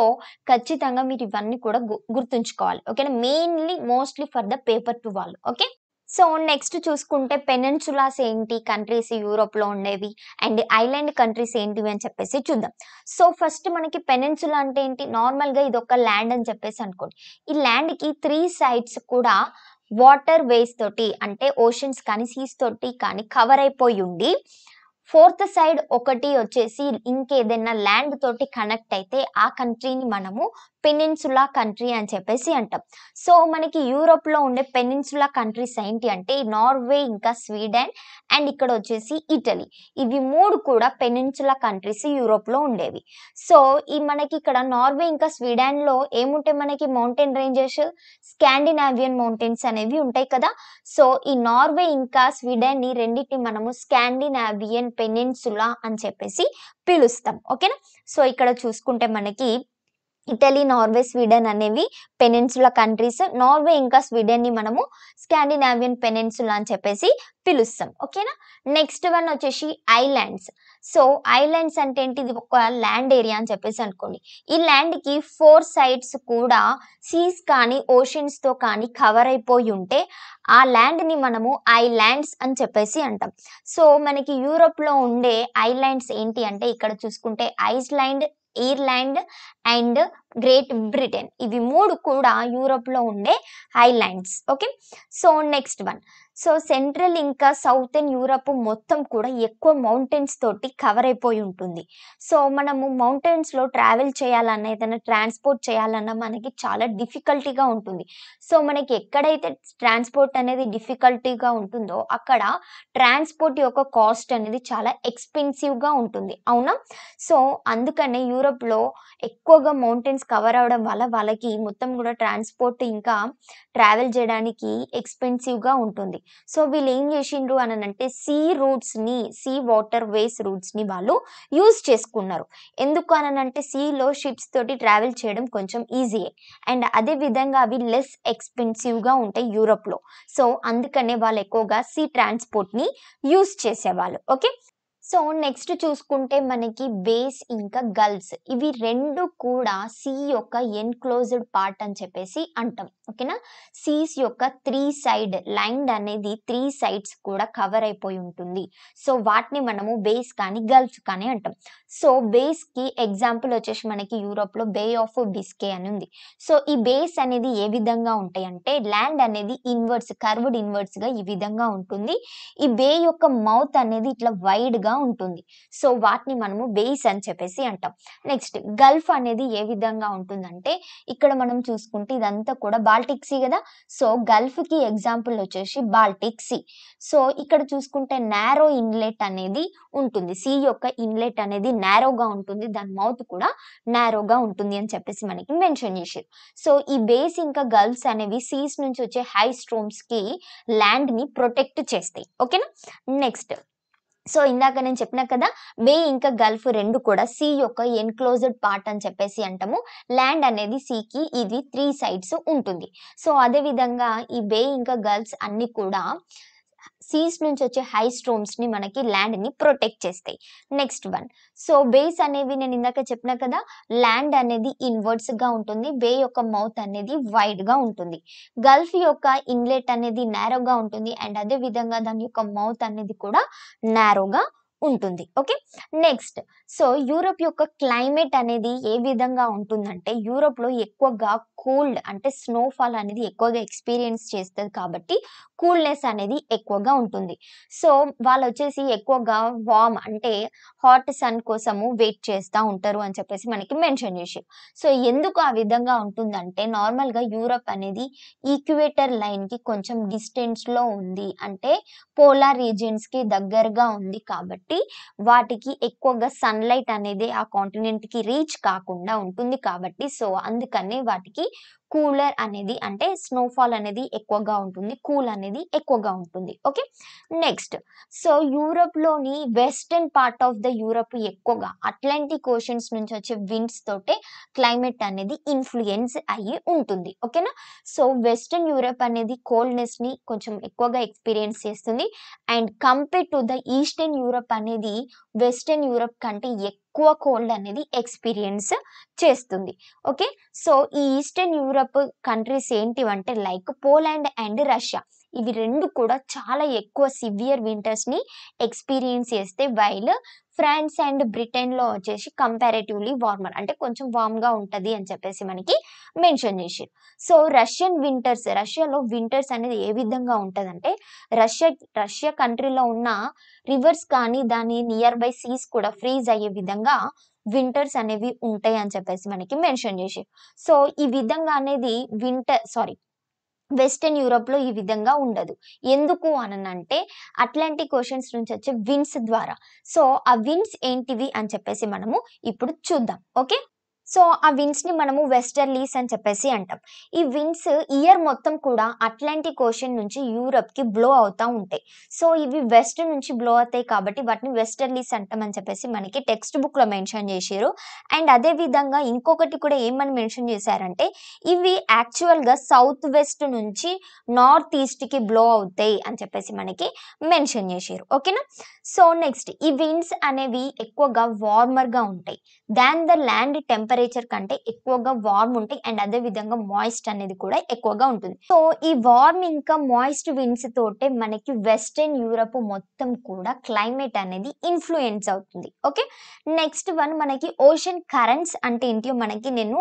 A: ఖచ్చితంగా మీరు ఇవన్నీ కూడా గుర్తుంచుకోవాలి. ఓకేనా. Mainly mostly for the paper 2 వాళ్ళు. ఓకే. సో, నెక్స్ట్ చూసుకుంటే పెనిన్సులాస్ ఏంటి కంట్రీస్ యూరోప్‌లో ఉండేవి అండ్ ఐలాండ్ కంట్రీస్ ఏంటివి అని చెప్పేసి చూద్దాం. సో, ఫస్ట్ మనకి పెనిన్సులా అంటే ఏంటి నార్మల్‌గా ఇదొక ల్యాండ్ అని చెప్పేసి అనుకోండి. ఈ ల్యాండ్‌కి 3 సైడ్స్ కూడా వాటర్ వేస్ తోటి అంటే ఓషన్స్ కానీ, సీస్ తోటి కానీ కవర్ అయిపోయి ఉండి ఫోర్త్ సైడ్ ఒకటి వచ్చేసి ఇంకేదైనా ల్యాండ్ తోటి కనెక్ట్ అయితే ఆ కంట్రీని మనము పెనిన్సులా కంట్రీ అని చెప్పేసి అంటాం. సో మనకి యూరోప్లో ఉండే పెనిన్సులా కంట్రీస్ ఏంటి అంటే నార్వే, ఇంకా స్వీడన్ అండ్ ఇక్కడ వచ్చేసి ఇటలీ. ఇవి 3 కూడా పెనిన్సులా కంట్రీస్ యూరోప్లో ఉండేవి. సో ఈ మనకి ఇక్కడ నార్వే ఇంకా స్వీడన్లో ఏముంటాయి, మనకి మౌంటైన్ రేంజెస్, స్కాండినావియన్ మౌంటైన్స్ అనేవి ఉంటాయి కదా. సో ఈ నార్వే ఇంకా స్వీడన్ ని రెండింటిని మనము స్కాండినావియన్ పెనిన్సులా అని చెప్పేసి పిలుస్తాం. ఓకేనా. సో ఇక్కడ చూసుకుంటే మనకి ఇటలీ, నార్వే, స్వీడన్ అనేవి పెనిన్సులా కంట్రీస్. నార్వే ఇంకా స్వీడన్ ని మనము స్కాండినావియన్ పెనిన్సులా అని చెప్పేసి పిలుస్తాం. ఓకేనా. నెక్స్ట్ వన్ వచ్చేసి ఐలాండ్స్. సో ఐలాండ్స్ అంటే ఏంటి, ఇది ఒక ల్యాండ్ ఏరియా అని చెప్పేసి అనుకోండి. ఈ ల్యాండ్ కి 4 సైడ్స్ కూడా సీస్ కానీ ఓషన్స్ తో కానీ కవర్ అయిపోయి ఉంటే ఆ ల్యాండ్ ని మనము ఐలాండ్స్ అని చెప్పేసి అంటాం. సో మనకి యూరోప్ లో ఉండే ఐలాండ్స్ ఏంటి అంటే ఇక్కడ చూసుకుంటే Iceland, Ireland and great Britain. ఇవి 3 కూడా యూరోప్ లో ఉండే islands. Okay. So next one. So central ఇంకా సౌతర్న్ యూరోప్ మొత్తం కూడా ఎక్కువ మౌంటైన్స్ తోటి కవర్ అయిపోయి ఉంటుంది. సో మనము మౌంటైన్స్ లో ట్రావెల్ చేయాలన్నా, ఏదైనా ట్రాన్స్పోర్ట్ చేయాలన్నా మనకి చాలా డిఫికల్టీగా ఉంటుంది. సో మనకి ఎక్కడైతే ట్రాన్స్పోర్ట్ అనేది డిఫికల్టీగా ఉంటుందో అక్కడ ట్రాన్స్పోర్ట్ యొక్క కాస్ట్ అనేది చాలా ఎక్స్పెన్సివ్ గా ఉంటుంది. అవునా. సో అందుకనే యూరోప్ లో ఎక్కువగా మౌంటైన్స్ కవర్ అవడం వల్ల వాళ్ళకి మొత్తం కూడా ట్రాన్స్పోర్ట్ ఇంకా ట్రావెల్ చేయడానికి ఎక్స్పెన్సివ్ గా ఉంటుంది. సో వీళ్ళు ఏం చేసిండ్రు అని అంటే సీ రూట్స్ ని, సీ వాటర్ వేస్ రూట్స్ ని వాళ్ళు యూజ్ చేసుకున్నారు. ఎందుకు అని అంటే సీలో షిప్స్ తోటి ట్రావెల్ చేయడం కొంచెం ఈజీయే అండ్ అదే విధంగా అవి లెస్ ఎక్స్పెన్సివ్ గా ఉంటాయి యూరోప్ లో. సో అందుకనే వాళ్ళు ఎక్కువగా సీ ట్రాన్స్పోర్ట్ ని యూజ్ చేసేవాళ్ళు. ఓకే. సో నెక్స్ట్ చూసుకుంటే మనకి బేస్ ఇంకా గల్ఫ్స్, ఇవి 2 కూడా సీ యొక్క ఎన్క్లోజ్డ్ పార్ట్ అని చెప్పేసి అంటాం. ఓకేనా. సీస్ యొక్క 3 సైడ్ ల్యాండ్ అనేది 3 సైడ్స్ కూడా కవర్ అయిపోయి ఉంటుంది. సో వాటిని మనము బేస్ కానీ గల్ఫ్ కానీ అంటాం. సో బేస్ కి ఎగ్జాంపుల్ వచ్చేసి మనకి యూరోప్ లో బే ఆఫ్ బిస్కే అని ఉంది. సో ఈ బేస్ అనేది ఏ విధంగా ఉంటాయి అంటే ల్యాండ్ అనేది ఇన్వర్డ్స్, కర్వ్డ్ ఇన్వర్డ్స్ గా ఈ విధంగా ఉంటుంది. ఈ బే యొక్క మౌత్ అనేది ఇట్లా వైడ్ గా ఉంటుంది. సో వాటిని మనము బేస్ అని చెప్పేసి అంటాం. నెక్స్ట్ గల్ఫ్ అనేది ఏ విధంగా ఉంటుందంటే ఇక్కడ మనం చూసుకుంటే ఇదంతా కూడా బాల్టిక్ సీ కదా. సో గల్ఫ్ కి ఎగ్జాంపుల్ వచ్చేసి బాల్టిక్ సీ. సో ఇక్కడ చూసుకుంటే నారో ఇన్లెట్ అనేది ఉంటుంది. సీ యొక్క ఇన్లెట్ అనేది నారోగా ఉంటుంది, దాని మౌత్ కూడా నారోగా ఉంటుంది అని చెప్పేసి మనకి మెన్షన్ చేశారు. సో ఈ బేస్ ఇంకా గల్ఫ్స్ అనేవి సీస్ నుంచి వచ్చే హై స్ట్రోమ్స్ కి ల్యాండ్ ని ప్రొటెక్ట్ చేస్తాయి. ఓకేనా. నెక్స్ట్. సో ఇందాక నేను చెప్పినా కదా బే ఇంకా గల్ఫ్ 2 కూడా సీ యొక్క ఎన్క్లోజ్డ్ పార్ట్ అని చెప్పేసి అంటాము. ల్యాండ్ అనేది సీకి ఇది 3 సైడ్స్ ఉంటుంది. సో అదే విధంగా ఈ బే ఇంకా గల్ఫ్స్ అన్ని కూడా సీస్ నుంచి వచ్చే హై స్ట్రోమ్స్ ని మనకి ల్యాండ్ ని ప్రొటెక్ట్ చేస్తాయి. Next one. సో బేస్ అనేవి నేను ఇందాక చెప్పిన కదా ల్యాండ్ అనేది ఇన్వర్డ్స్ గా ఉంటుంది, బే యొక్క మౌత్ అనేది వైడ్ గా ఉంటుంది, గల్ఫ్ యొక్క ఇన్లెట్ అనేది నారోగా ఉంటుంది అండ్ అదే విధంగా దాని యొక్క మౌత్ అనేది కూడా నారోగా ఉంటుంది. ఓకే. నెక్స్ట్. సో యూరోప్ యొక్క క్లైమేట్ అనేది ఏ విధంగా ఉంటుందంటే యూరోప్ లో ఎక్కువగా కోల్డ్ అంటే స్నోఫాల్ అనేది ఎక్కువగా ఎక్స్పీరియన్స్ చేస్తుంది కాబట్టి కూల్నెస్ అనేది ఎక్కువగా ఉంటుంది. సో వాళ్ళు వచ్చేసి ఎక్కువగా వార్మ్ అంటే హాట్ సన్ కోసము వెయిట్ చేస్తూ ఉంటారు అని చెప్పేసి మనకి మెన్షన్ చేసి. సో ఎందుకు ఆ విధంగా ఉంటుందంటే నార్మల్గా యూరోప్ అనేది ఈక్వేటర్ లైన్ కి కొంచెం డిస్టెన్స్ లో ఉంది, అంటే పోలార్ రీజియన్స్ కి దగ్గరగా ఉంది కాబట్టి వాటికి ఎక్కువగా సన్లైట్ అనేది ఆ కాంటినెంట్ కి రీచ్ కాకుండా ఉంటుంది కాబట్టి సో అందుకనే వాటికి కూలర్ అనేది అంటే స్నోఫాల్ అనేది ఎక్కువగా ఉంటుంది, కూల్ అనేది ఎక్కువగా ఉంటుంది. ఓకే. నెక్స్ట్. సో యూరోప్ లోని western part of the Europe ఎక్కువగా అట్లాంటిక్ ఓషన్స్ నుంచి వచ్చే విండ్స్ తోటే క్లైమేట్ అనేది ఇన్ఫ్లుయెన్స్ అయ్యి ఉంటుంది. ఓకేనా. సో వెస్టర్న్ యూరోప్ అనేది కోల్డ్నెస్ ని కొంచెం ఎక్కువగా ఎక్స్పీరియన్స్ చేస్తుంది and compare to the eastern Europe అనేది వెస్టర్న్ యూరోప్ కంటే ఎక్కువ కోల్డ్ అనేది ఎక్స్పీరియన్స్ చేస్తుంది. ఓకే. సో ఈ ఈస్టర్న్ యూరోప్ కంట్రీస్ ఏంటివంటే లైక్ పోలాండ్ అండ్ రష్యా, ఇవి 2 కూడా చాలా ఎక్కువ సివియర్ వింటర్స్ ని ఎక్స్పీరియన్స్ చేస్తే వైల్ ఫ్రాన్స్ అండ్ బ్రిటన్ లో వచ్చేసి కంపారేటివ్లీ వార్మర్ అంటే కొంచెం వార్మ్ గా ఉంటది అని చెప్పేసి మనకి మెన్షన్ చేశారు. సో రష్యాలో వింటర్స్ అనేది ఏ విధంగా ఉంటదంటే రష్యా కంట్రీలో ఉన్న రివర్స్ కానీ దాని నియర్ బై సీస్ కూడా ఫ్రీజ్ అయ్యే విధంగా వింటర్స్ అనేవి ఉంటాయి అని చెప్పేసి మనకి మెన్షన్ చేసి. సో ఈ విధంగా అనేది వెస్టర్న్ యూరోప్‌లో ఈ విధంగా ఉండదు. ఎందుకు అననంటే అట్లాంటిక్ ఓషన్స్ నుంచి వచ్చే విండ్స్ ద్వారా. సో ఆ విండ్స్ ఏంటివి అని చెప్పేసి మనము ఇప్పుడు చూద్దాం. ఓకే. సో ఆ విండ్స్‌ని మనము వెస్టర్లీస్ అని చెప్పేసి అంటాం. ఈ విండ్స్ ఇయర్ మొత్తం కూడా అట్లాంటిక్ ఓషన్ నుంచి యూరప్‌కి బ్లో అవుతా ఉంటాయి. సో ఇవి వెస్ట్ నుంచి బ్లో అవుతాయి కాబట్టి వాటిని వెస్టర్లీస్ అంటాం అని చెప్పేసి మనకి టెక్స్ట్ బుక్‌లో మెన్షన్ చేషిర్రు. అండ్ అదే విధంగా ఇంకొకటి కూడా ఏమని మెన్షన్ చేశారంటే ఇవి యాక్చువల్‌గా సౌత్ వెస్ట్ నుంచి నార్త్ ఈస్ట్‌కి బ్లో అవుతాయి అని చెప్పేసి మనకి మెన్షన్ చేషిర్రు. ఓకేనా. సో నెక్స్ట్ ఈ విండ్స్ అనేవి ఎక్కువగా వార్మర్‌గా ఉంటాయి. దాన్ ద ల్యాండ్ టెంపరేచర్ కంటే ఎక్కువగా వార్మ్ ఉంటాయి. అండ్ అదే విధంగా మాయిస్ట్ అనేది కూడా ఎక్కువగా ఉంటుంది. సో ఈ వార్మ్ ఇంకా మాయిస్ట్ విండ్స్ తోటే మనకి వెస్టర్న్ యూరప్ మొత్తం కూడా క్లైమేట్ అనేది ఇన్‌ఫ్లూయెన్స్ అవుతుంది. ఓకే. నెక్స్ట్ వన్ మనకి ఓషన్ కరెంట్స్ అంటే ఏంటియో మనకి నేను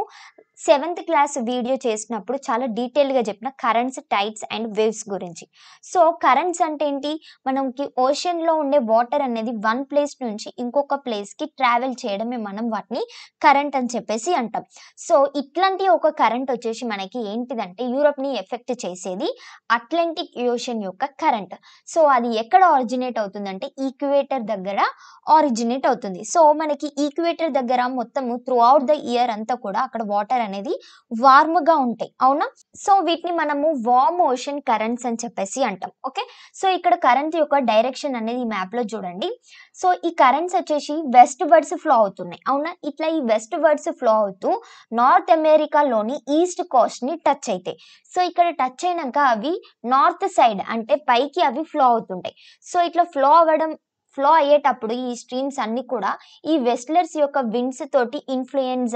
A: 7th క్లాస్ వీడియో చేసినప్పుడు చాలా డీటెయిల్‌గా చెప్పిన కరెంట్స్, టైడ్స్ అండ్ వేవ్స్ గురించి. సో కరెంట్స్ అంటే ఏంటి? మనకి ఓషన్‌లో ఉండే వాటర్ అనేది వన్ ప్లేస్ నుంచి ఇంకొక ప్లేస్‌కి ట్రావెల్ చేయడమే మనం వాటిని కరెంట్ అని చెప్పేసి అంటాం. సో ఇట్లాంటి ఒక కరెంట్ వచ్చేసి మనకి ఏంటిదంటే యూరప్‌ని ఎఫెక్ట్ చేసేది అట్లాంటిక్ ఓషన్ యొక్క కరెంట్. సో అది ఎక్కడ ఆరిజినేట్ అవుతుందంటే ఈక్వేటర్ దగ్గర ఆరిజినేట్ అవుతుంది. సో మనకి ఈక్వేటర్ దగ్గర మొత్తము త్రూ ఔట్ ద ఇయర్ అంతా కూడా అక్కడ వాటర్ అనేది వార్మ్‌గా ఉంటాయి. అవునా? సో వీటిని మనము వార్మ్ ఓషన్ కరెంట్స్ అని చెప్పేసి అంటాం. ఓకే. సో ఇక్కడ కరెంట్ యొక్క డైరెక్షన్ అనేది ఈ మ్యాప్‌లో చూడండి. సో ఈ కరెంట్స్ వచ్చేసి వెస్ట్ వర్డ్స్ ఫ్లో అవుతున్నాయి. అవునా? ఇట్లా ఈ వెస్ట్ వర్డ్స్ ఫ్లో అవుతూ నార్త్ అమెరికాలోని ఈస్ట్ కోస్ట్‌ని టచ్ అయితాయి. సో ఇక్కడ టచ్ అయినంక అవి నార్త్ సైడ్ అంటే పైకి అవి ఫ్లో అవుతుంటాయి. సో ఇట్లా ఫ్లో అయ్యేటప్పుడు ఈ స్ట్రీమ్స్ అన్నీ కూడా ఈ వెస్ట్‌లర్స్ యొక్క విండ్స్ తోటి ఇన్‌ఫ్లూయెన్స్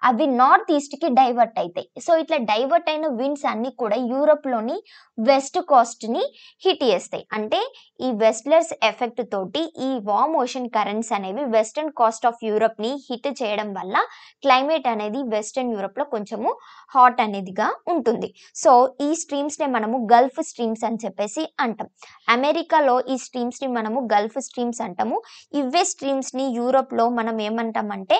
A: అవి నార్త్ ఈస్ట్‌కి డైవర్ట్ అయితాయి. సో ఇట్లా డైవర్ట్ అయిన విండ్స్ అన్నీ కూడా యూరప్‌లోని వెస్ట్ కోస్ట్‌ని హిట్ చేస్తాయి. అంటే ఈ వెస్ట్‌లర్స్ ఎఫెక్ట్ తోటి ఈ వార్మ్ ఓషన్ కరెంట్స్ అనేవి వెస్టర్న్ కోస్ట్ ఆఫ్ యూరప్‌ని హిట్ చేయడం వల్ల క్లైమేట్ అనేది వెస్టర్న్ యూరప్‌లో కొంచెము హాట్ అనేదిగా ఉంటుంది. సో ఈ స్ట్రీమ్స్‌నే మనము గల్ఫ్ స్ట్రీమ్స్ అని చెప్పేసి అంటాం. అమెరికాలో ఈ స్ట్రీమ్స్‌ని మనము గల్ఫ్ స్ట్రీమ్స్ అంటాము. ఇవే స్ట్రీమ్స్‌ని యూరోప్‌లో మనం ఏమంటామంటే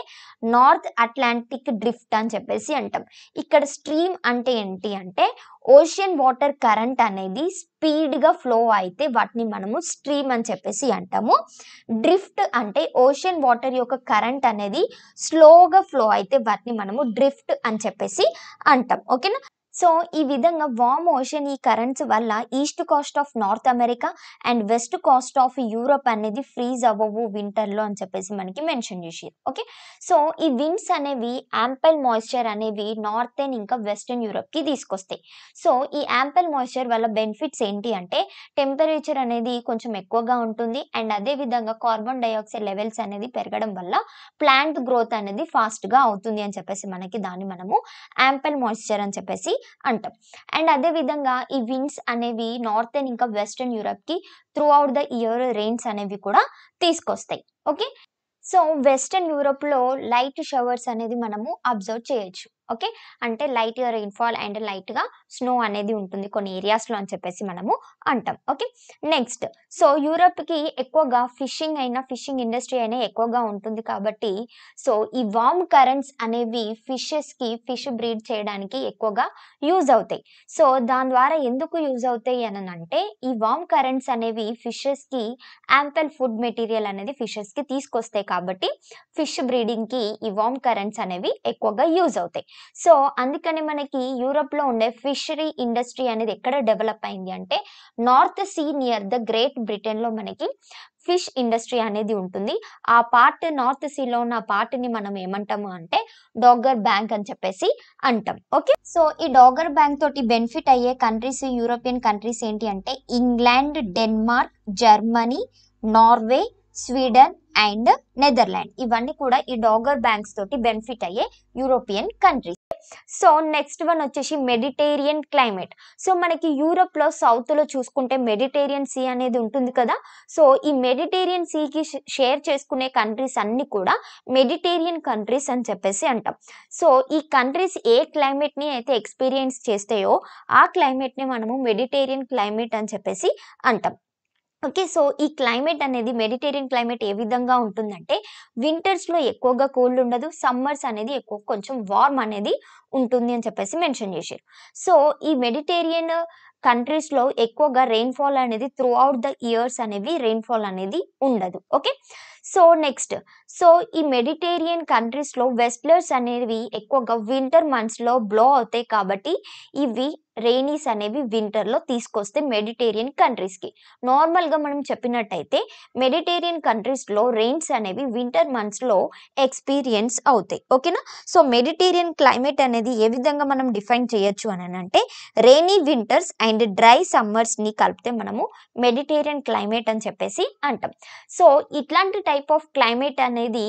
A: నార్త్ అట్లాంటిక్ డ్రిఫ్ట్ అని చెప్పేసి అంటాం. ఇక్కడ స్ట్రీమ్ అంటే ఏంటి అంటే ఓషన్ వాటర్ కరెంట్ అనేది స్పీడ్‌గా ఫ్లో అయితే వాటిని మనము స్ట్రీమ్ అని చెప్పేసి అంటాము. డ్రిఫ్ట్ అంటే ఓషన్ వాటర్ యొక్క కరెంట్ అనేది స్లోగా ఫ్లో అయితే వాటిని మనము డ్రిఫ్ట్ అని చెప్పేసి అంటాం. ఓకేనా. సో ఈ విధంగా వార్మ్ ఓషన్ ఈ కరెంట్స్ వల్ల east Coast of north America and west Coast of Europe అనేది ఫ్రీజ్ అవ్వవు వింటర్‌లో అని చెప్పేసి మనకి మెన్షన్ చేషిర్రు. ఓకే. సో ఈ విండ్స్ అనేవి యాంపెల్ మాయిశ్చర్ అనేవి నార్థర్న్ ఇంకా వెస్టర్న్ యూరోప్‌కి తీసుకొస్తాయి. సో ఈ యాంపెల్ మాయిశ్చర్ వల్ల బెనిఫిట్స్ ఏంటి అంటే టెంపరేచర్ అనేది కొంచెం ఎక్కువగా ఉంటుంది. అండ్ అదే విధంగా కార్బన్ డయాక్సైడ్ లెవెల్స్ అనేది పెరగడం వల్ల ప్లాంట్ గ్రోత్ అనేది ఫాస్ట్‌గా అవుతుంది అని చెప్పేసి దాన్ని మనము యాంపెల్ మాయిశ్చర్ అని చెప్పేసి అంటాం. అండ్ అదే విధంగా ఈ విండ్స్ అనేవి నార్థర్న్ ఇంకా వెస్టర్న్ యూరోప్‌కి throughout the year rains అనేవి కూడా తీసుకొస్తాయి. ఓకే. సో వెస్టర్న్ యూరోప్‌లో లైట్ షవర్స్ అనేది మనము అబ్జర్వ్ చేయొచ్చు. ఓకే. అంటే లైట్‌గా రెయిన్‌ఫాల్ అండ్ లైట్‌గా స్నో అనేది ఉంటుంది కొన్ని ఏరియాస్‌లో అని చెప్పేసి మనము అంటాం. ఓకే. నెక్స్ట్ సో యూరోప్‌కి ఎక్కువగా ఫిషింగ్ ఇండస్ట్రీ అయినా ఎక్కువగా ఉంటుంది కాబట్టి సో ఈ వార్మ్ కరెంట్స్ అనేవి ఫిష్ బ్రీడ్ చేయడానికి ఎక్కువగా యూజ్ అవుతాయి. సో దాని ద్వారా ఎందుకు యూజ్ అవుతాయి అనంటే ఈ వార్మ్ కరెంట్స్ అనేవి ఫిషెస్‌కి యాంపెల్ ఫుడ్ మెటీరియల్ అనేది ఫిషెస్‌కి తీసుకొస్తాయి కాబట్టి ఫిష్ బ్రీడింగ్‌కి ఈ వార్మ్ కరెంట్స్ అనేవి ఎక్కువగా యూజ్ అవుతాయి. సో అందుకని మనకి యూరోప్‌లో ఉండే ఫిషరీ ఇండస్ట్రీ అనేది ఎక్కడ డెవలప్ అయింది అంటే North Sea near the Great బ్రిటన్‌లో మనకి ఫిష్ ఇండస్ట్రీ అనేది ఉంటుంది. ఆ పార్ట్ నార్త్ సీలో ఉన్న పార్ట్‌ని మనం ఏమంటాము అంటే డాగర్ బ్యాంక్ అని చెప్పేసి అంటాం. ఓకే. సో ఈ డాగర్ బ్యాంక్ తోటి బెనిఫిట్ అయ్యే కంట్రీస్ యూరోపియన్ కంట్రీస్ ఏంటి అంటే England, Denmark, Germany, Norway, Sweden and Netherland. ఇవన్నీ కూడా ఈ డాగర్ బ్యాంక్స్ తోటి బెనిఫిట్ అయ్యే European countries. So next one వచ్చేసి మెడిటేరియన్ క్లైమేట్. సో మనకి యూరోప్‌లో సౌత్‌లో చూసుకుంటే మెడిటేరియన్ సీ అనేది ఉంటుంది కదా. సో ఈ మెడిటేరియన్ సీకి షేర్ చేసుకునే కంట్రీస్ అన్నీ కూడా మెడిటేరియన్ కంట్రీస్ అని చెప్పేసి అంటాం. సో ఈ కంట్రీస్ ఏ క్లైమేట్‌ని అయితే ఎక్స్‌పీరియన్స్ చేస్తాయో ఆ క్లైమేట్‌ని మనము మెడిటేరియన్ క్లైమేట్ అని చెప్పేసి అంటాం. ఓకే. సో, ఈ క్లైమేట్ అనేది మెడిటేరియన్ క్లైమేట్ ఏ విధంగా ఉంటుందంటే, వింటర్స్‌లో ఎక్కువగా కోల్డ్ ఉండదు. సమ్మర్స్ అనేది ఎక్కువ కొంచెం వార్మ్ అనేది ఉంటుంది అని చెప్పేసి మెన్షన్ చేషిర్రు. సో, ఈ మెడిటేరియన్ కంట్రీస్‌లో ఎక్కువగా రెయిన్‌ఫాల్ అనేది త్రూ ఔట్ ద ఇయర్స్ అనేవి రెయిన్‌ఫాల్ అనేది ఉండదు. ఓకే. సో, నెక్స్ట్ ఈ మెడిటేరియన్ కంట్రీస్‌లో వెస్ట్‌లర్స్ అనేవి ఎక్కువగా వింటర్ మంత్స్‌లో బ్లో అవుతాయి కాబట్టి, ఇవి రెయినీస్ అనేవి వింటర్‌లో తీసుకొస్తాయి మెడిటేరియన్ కంట్రీస్‌కి. నార్మల్‌గా మనం చెప్పినట్టయితే మెడిటేరియన్ కంట్రీస్‌లో రెయిన్స్ అనేవి వింటర్ మంత్స్‌లో ఎక్స్‌పీరియన్స్ అవుతాయి. ఓకేనా? సో, మెడిటేరియన్ క్లైమేట్ అనేది ఏ విధంగా మనం డిఫైన్ చేయొచ్చు అననంటే, రెయినీ వింటర్స్ అండ్ డ్రై సమ్మర్స్‌ని కలిపితే మనము మెడిటేరియన్ క్లైమేట్ అని చెప్పేసి అంటాం. సో, ఇట్లాంటి టైప్ ఆఫ్ క్లైమేట్ అనేది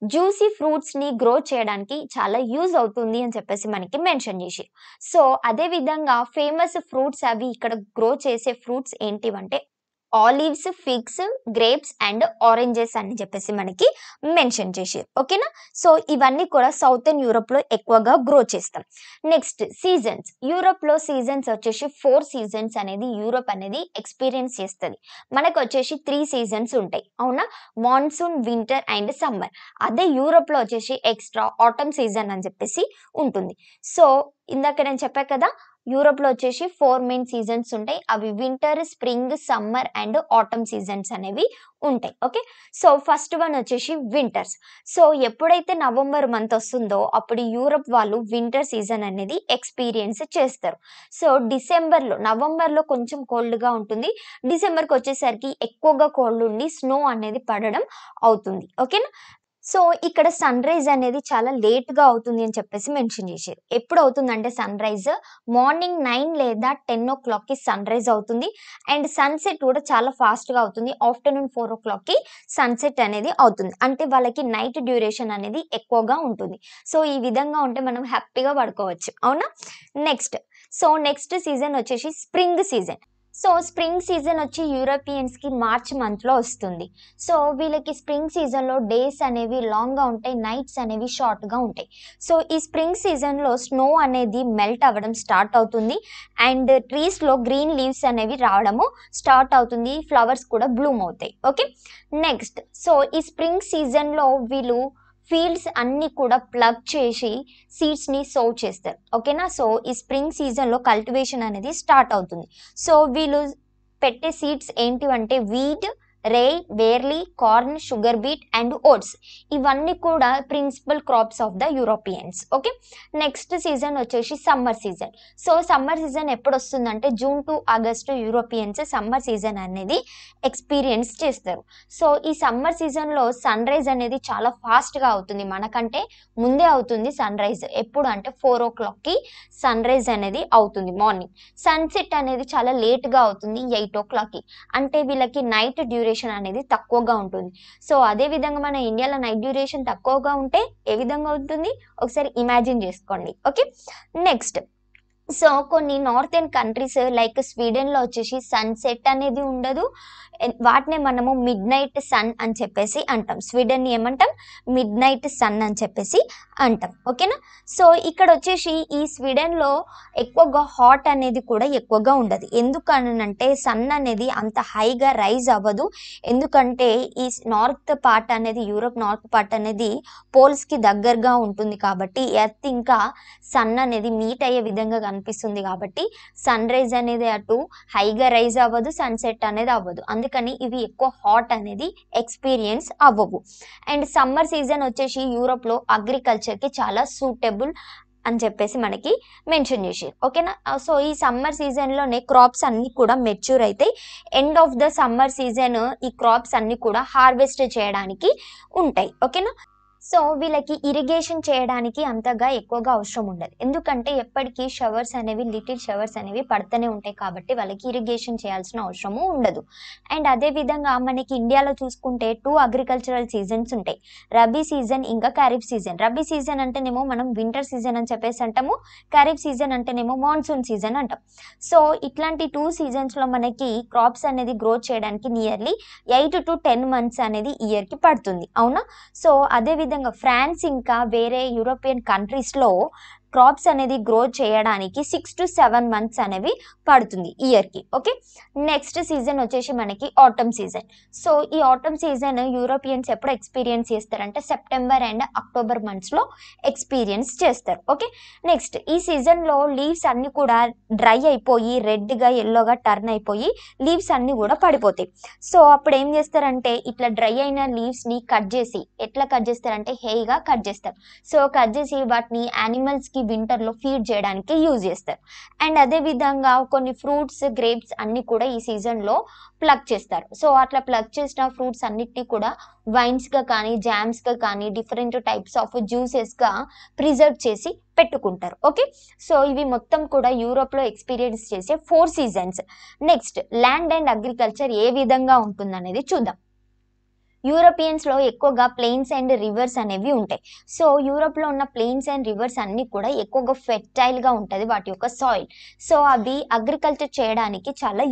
A: జ్యూసీ ఫ్రూట్స్‌ని గ్రో చేయడానికి చాలా యూజ్ అవుతుంది అని చెప్పేసి మనకి మెన్షన్ చేషిర్రు. సో, అదే విధంగా ఫేమస్ ఫ్రూట్స్ అవి ఇక్కడ గ్రో చేసే ఫ్రూట్స్ ఏంటివంటే olives, figs, grapes and oranges అని చెప్పేసి మనకి మెన్షన్ చేషిర్రు. ఓకేనా? సో, ఇవన్నీ కూడా సౌతర్న్ యూరోప్‌లో ఎక్కువగా గ్రో చేస్తాం. Next seasons. యూరోప్‌లో సీజన్స్ వచ్చేసి 4 సీజన్స్ అనేది యూరోప్ అనేది ఎక్స్‌పీరియన్స్ చేస్తది. మనకొచ్చేసి 3 సీజన్స్ ఉంటాయి. అవునా? Monsoon, winter and summer. అదే యూరోప్‌లో వచ్చేసి ఎక్స్‌ట్రా ఆటమ్ సీజన్ అని చెప్పేసి ఉంటుంది. సో, ఇందాక నేను చెప్పా కదా! యూరోప్‌లో వచ్చేసి 4 మెయిన్ సీజన్స్ ఉంటాయి. అవి winter, spring, summer and atom seasons అనేవి ఉంటాయి. ఓకే. సో, ఫస్ట్ వన్ వచ్చేసి వింటర్స్. సో, ఎప్పుడైతే నవంబర్ మంత్ వస్తుందో అప్పుడు యూరోప్ వాళ్ళు వింటర్ సీజన్ అనేది ఎక్స్‌పీరియన్స్ చేస్తారు. సో, నవంబర్‌లో కొంచెం కోల్డ్‌గా ఉంటుంది. డిసెంబర్‌కొచ్చేసరికి ఎక్కువగా కోల్డ్ ఉండి స్నో అనేది పడడం అవుతుంది. ఓకేనా? సో, ఇక్కడ సన్‌రైజ్ అనేది చాలా లేట్‌గా అవుతుంది అని చెప్పేసి మెన్షన్ చేషిర్రు. ఎప్పుడవుతుందంటే సన్‌రైజ్ మార్నింగ్ 9 లేదా 10:00కి సన్‌రైజ్ అవుతుంది. అండ్ సన్‌సెట్ కూడా చాలా ఫాస్ట్‌గా అవుతుంది. ఆఫ్టర్‌నూన్ 4:00కి సన్‌సెట్ అనేది అవుతుంది. అంటే వాళ్ళకి నైట్ డ్యూరేషన్ అనేది ఎక్కువగా ఉంటుంది. సో, ఈ విధంగా ఉంటే మనం హ్యాపీగా పడుకోవచ్చు. అవునా? నెక్స్ట్. నెక్స్ట్ సీజన్ వచ్చేసి స్ప్రింగ్ సీజన్. స్ప్రింగ్ సీజన్ వచ్చి యూరోపియన్స్‌కి మార్చ్ మంత్‌లో వస్తుంది. వీళ్ళకి స్ప్రింగ్ సీజన్‌లో డేస్ అనేవి లాంగ్‌గా ఉంటాయి. నైట్స్ అనేవి షార్ట్‌గా ఉంటాయి. ఈ స్ప్రింగ్ సీజన్‌లో స్నో అనేది మెల్ట్ అవ్వడం స్టార్ట్ అవుతుంది. అండ్ ట్రీస్‌లో గ్రీన్ లీవ్స్ అనేవి రావడము స్టార్ట్ అవుతుంది. ఫ్లవర్స్ కూడా బ్లూమ్ అవుతాయి. ఓకే. నెక్స్ట్ ఈ స్ప్రింగ్ సీజన్‌లో వీళ్ళు ఫీల్డ్స్ అన్నీ కూడా ప్లగ్ చేసి సీడ్స్‌ని సోవ్ చేస్తారు. ఓకేనా? ఈ స్ప్రింగ్ సీజన్‌లో కల్టివేషన్ అనేది స్టార్ట్ అవుతుంది. వీళ్ళు పెట్టే సీడ్స్ ఏంటివంటే wheat, rye, barley, corn, sugar beet and oats. ఇవన్నీ కూడా principal crops of the Europeans. Okay. Next season వచ్చేసి సమ్మర్ సీజన్. సమ్మర్ సీజన్ ఎప్పుడొస్తుందంటే June to August Europeans summer season అనేది ఎక్స్‌పీరియన్స్ చేస్తారు. ఈ సమ్మర్ సీజన్‌లో సన్‌రైజ్ అనేది చాలా ఫాస్ట్‌గా అవుతుంది. మనకంటే ముందే అవుతుంది సన్‌రైజ్. ఎప్పుడు అంటే 4:00కి సన్‌రైజ్ అనేది అవుతుంది మార్నింగ్. సన్‌సెట్ అనేది చాలా లేట్‌గా అవుతుంది 8:00కి. అంటే వీళ్ళకి నైట్ డ్యూరేషన్ అనేది తక్కువగా ఉంటుంది. అదే విధంగా మన ఇండియాలో నైట్ డ్యూరేషన్ తక్కువగా ఉంటే ఏ విధంగా ఉంటుంది? ఒకసారి ఇమాజిన్ చేసుకోండి. ఓకే. నెక్స్ట్ కొన్ని నార్థర్న్ కంట్రీస్ లైక్ స్వీడన్‌లో వచ్చేసి సన్‌సెట్ అనేది ఉండదు. వాటినే మనము మిడ్‌నైట్ సన్ అని చెప్పేసి అంటాం. స్వీడన్‌ని ఏమంటాం? మిడ్‌నైట్ సన్ అని చెప్పేసి అంటాం. ఓకేనా? ఇక్కడొచ్చేసి ఈ స్వీడన్‌లో ఎక్కువగా హాట్ అనేది కూడా ఎక్కువగా ఉండదు. ఎందుకనంటే సన్ అనేది అంత హైగా రైజ్ అవ్వదు. ఎందుకంటే ఈ యూరోప్ నార్త్ పార్ట్ అనేది పోల్స్‌కి దగ్గరగా ఉంటుంది కాబట్టి ఎర్త్ ఇంకా సన్ అనేది మీట్ అయ్యే విధంగా కనిపిస్తుంది కాబట్టి సన్‌రైజ్ అనేది అటు హైగా రైజ్ అవ్వదు. సన్‌సెట్ అనేది అవ్వదు. అందుకని ఇవి ఎక్కువ హాట్ అనేది ఎక్స్‌పీరియన్స్ అవ్వవు. అండ్ సమ్మర్ సీజన్ వచ్చేసి యూరోప్‌లో అగ్రికల్చర్‌కి చాలా సూటబుల్ అని చెప్పేసి మనకి మెన్షన్ చేషిర్రు. ఓకేనా? ఈ సమ్మర్ సీజన్‌లోనే క్రాప్స్ అన్నీ కూడా మెచ్యూర్ అయితాయి. End of the summer season ఈ క్రాప్స్ అన్నీ కూడా హార్వెస్ట్ చేయడానికి ఉంటాయి. ఓకేనా? వీళ్ళకి ఇరిగేషన్ చేయడానికి అంతగా ఎక్కువగా అవసరం ఉండదు. ఎందుకంటే ఎప్పటికీ లిటిల్ షవర్స్ అనేవి పడతనే ఉంటాయి కాబట్టి వాళ్ళకి ఇరిగేషన్ చేయాల్సిన అవసరము ఉండదు. అండ్ అదే విధంగా మనకి ఇండియాలో చూసుకుంటే 2 అగ్రికల్చరల్ సీజన్స్ ఉంటాయి. రబీ సీజన్ ఇంకా ఖరీఫ్ సీజన్. రబీ సీజన్ అంటేనేమో మనం వింటర్ సీజన్ అని చెప్పేసి అంటాము. ఖరీఫ్ సీజన్ అంటేనేమో మాన్సూన్ సీజన్ అంటాం. ఇట్లాంటి 2 సీజన్స్‌లో మనకి క్రాప్స్ అనేది గ్రో చేయడానికి నియర్లీ 8 to 10 మంత్స్ అనేది ఇయర్‌కి పడుతుంది. అవునా? అదే విధంగా ఫ్రాన్స్ ఇంకా వేరే యూరోపియన్ కంట్రీస్‌లో క్రాప్స్ అనేది గ్రో చేయడానికి 6 to 7 months అనేవి పడుతుంది ఇయర్కి. ఓకే, నెక్స్ట్ సీజన్ వచ్చేసి మనకి ఆటమ్ సీజన్. సో ఈ ఆటమ్ సీజన్ యూరోపియన్స్ ఎప్పుడు ఎక్స్పీరియన్స్ చేస్తారంటే సెప్టెంబర్ అండ్ అక్టోబర్ మంత్స్లో ఎక్స్పీరియన్స్ చేస్తారు. ఓకే, నెక్స్ట్ ఈ సీజన్లో లీవ్స్ అన్ని కూడా డ్రై అయిపోయి రెడ్గా ఎల్లోగా టర్న్ అయిపోయి లీవ్స్ అన్ని కూడా పడిపోతాయి. సో అప్పుడు ఏం చేస్తారంటే ఇట్లా డ్రై అయిన లీవ్స్ని కట్ చేసి, ఎట్లా కట్ చేస్తారంటే హెయిగా కట్ చేస్తారు. సో కట్ చేసి వాటిని యానిమల్స్కి వింటర్లో ఫీడ్ చేయడానికి యూజ్ చేస్తారు. అండ్ అదే విధంగా కొన్ని ఫ్రూట్స్, గ్రేప్స్ అన్ని కూడా ఈ సీజన్లో ప్లగ్ చేస్తారు. సో అట్లా ప్లగ్ చేసిన ఫ్రూట్స్ అన్నిటినీ కూడా వైన్స్గా కానీ జామ్స్గా కానీ డిఫరెంట్ టైప్స్ ఆఫ్ జ్యూసెస్గా ప్రిజర్వ్ చేసి పెట్టుకుంటారు. ఓకే, సో ఇవి మొత్తం కూడా యూరోప్లో ఎక్స్పీరియన్స్ చేసే 4 seasons. Next land and agriculture ఏ విధంగా ఉంటుందనేది చూద్దాం. యూరోపియన్స్లో ఎక్కువగా ప్లెయిన్స్ అండ్ రివర్స్ అనేవి ఉంటాయి. సో యూరోప్లో ఉన్న ప్లెయిన్స్ అండ్ రివర్స్ అన్నీ కూడా ఎక్కువగా ఫెర్టైల్గా ఉంటుంది వాటి యొక్క సాయిల్. సో అవి అగ్రికల్చర్ చేయడానికి చాలా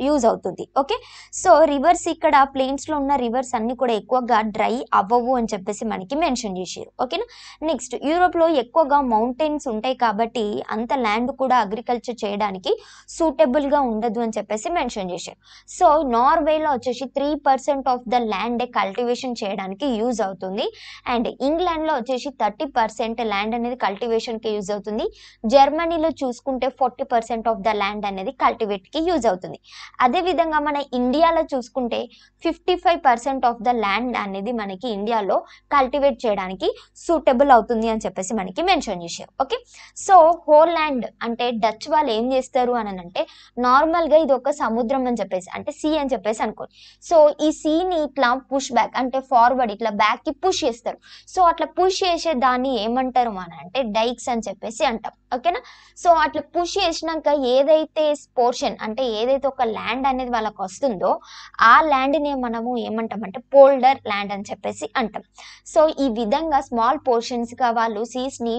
A: యూజ్ అవుతుంది. ఓకే, సో రివర్స్ ఇక్కడ ప్లెయిన్స్లో ఉన్న రివర్స్ అన్నీ కూడా ఎక్కువగా డ్రై అవ్వవు అని చెప్పేసి మనకి మెన్షన్ చేశారు. ఓకేనా, నెక్స్ట్ యూరోప్లో ఎక్కువగా మౌంటైన్స్ ఉంటాయి కాబట్టి అంత ల్యాండ్ కూడా అగ్రికల్చర్ చేయడానికి సూటబుల్గా ఉండదు అని చెప్పేసి మెన్షన్ చేశారు. సో నార్వేలో వచ్చేసి 3% ఆఫ్ ద ల్యాండ్ కల్టివేషన్ చేయడానికి యూజ్ అవుతుంది. అండ్ ఇంగ్లాండ్లో వచ్చేసి 30% ల్యాండ్ అనేది కల్టివేషన్కి యూజ్ అవుతుంది. జర్మనీలో చూసుకుంటే 40% ఆఫ్ ద ల్యాండ్ అనేది కల్టివేట్కి యూజ్ అవుతుంది. అదేవిధంగా మన ఇండియాలో చూసుకుంటే 55% ఆఫ్ ద ల్యాండ్ అనేది మనకి ఇండియాలో కల్టివేట్ చేయడానికి సూటబుల్ అవుతుంది అని చెప్పేసి మనకి మెన్షన్ చేశారు. ఓకే, సో హోల్ ల్యాండ్ అంటే డచ్ వాళ్ళు ఏం చేస్తారు అని అంటే నార్మల్గా ఇది ఒక సముద్రం అని చెప్పేసి అంటే సీ అని చెప్పేసి అనుకోండి. సో ఈ సీని ఇట్లా పుష్ బ్యాక్ అంటే ఫార్వర్డ్ ఇట్లా బ్యాక్కి పుష్ చేస్తారు. సో అట్లా పుష్ చేసే దాన్ని ఏమంటారు అని అంటే డైక్స్ అని చెప్పేసి అంటాం. ఓకేనా, సో అట్లా పుష్ చేసినాక ఏదైతే పోర్షన్ అంటే ఏదైతే ఒక ల్యాండ్ అనేది వాళ్ళకి వస్తుందో ఆ ల్యాండ్ని మనము ఏమంటామంటే పోల్డర్ ల్యాండ్ అని చెప్పేసి అంటాం. సో ఈ విధంగా స్మాల్ పోర్షన్స్గా వాళ్ళు సీస్ని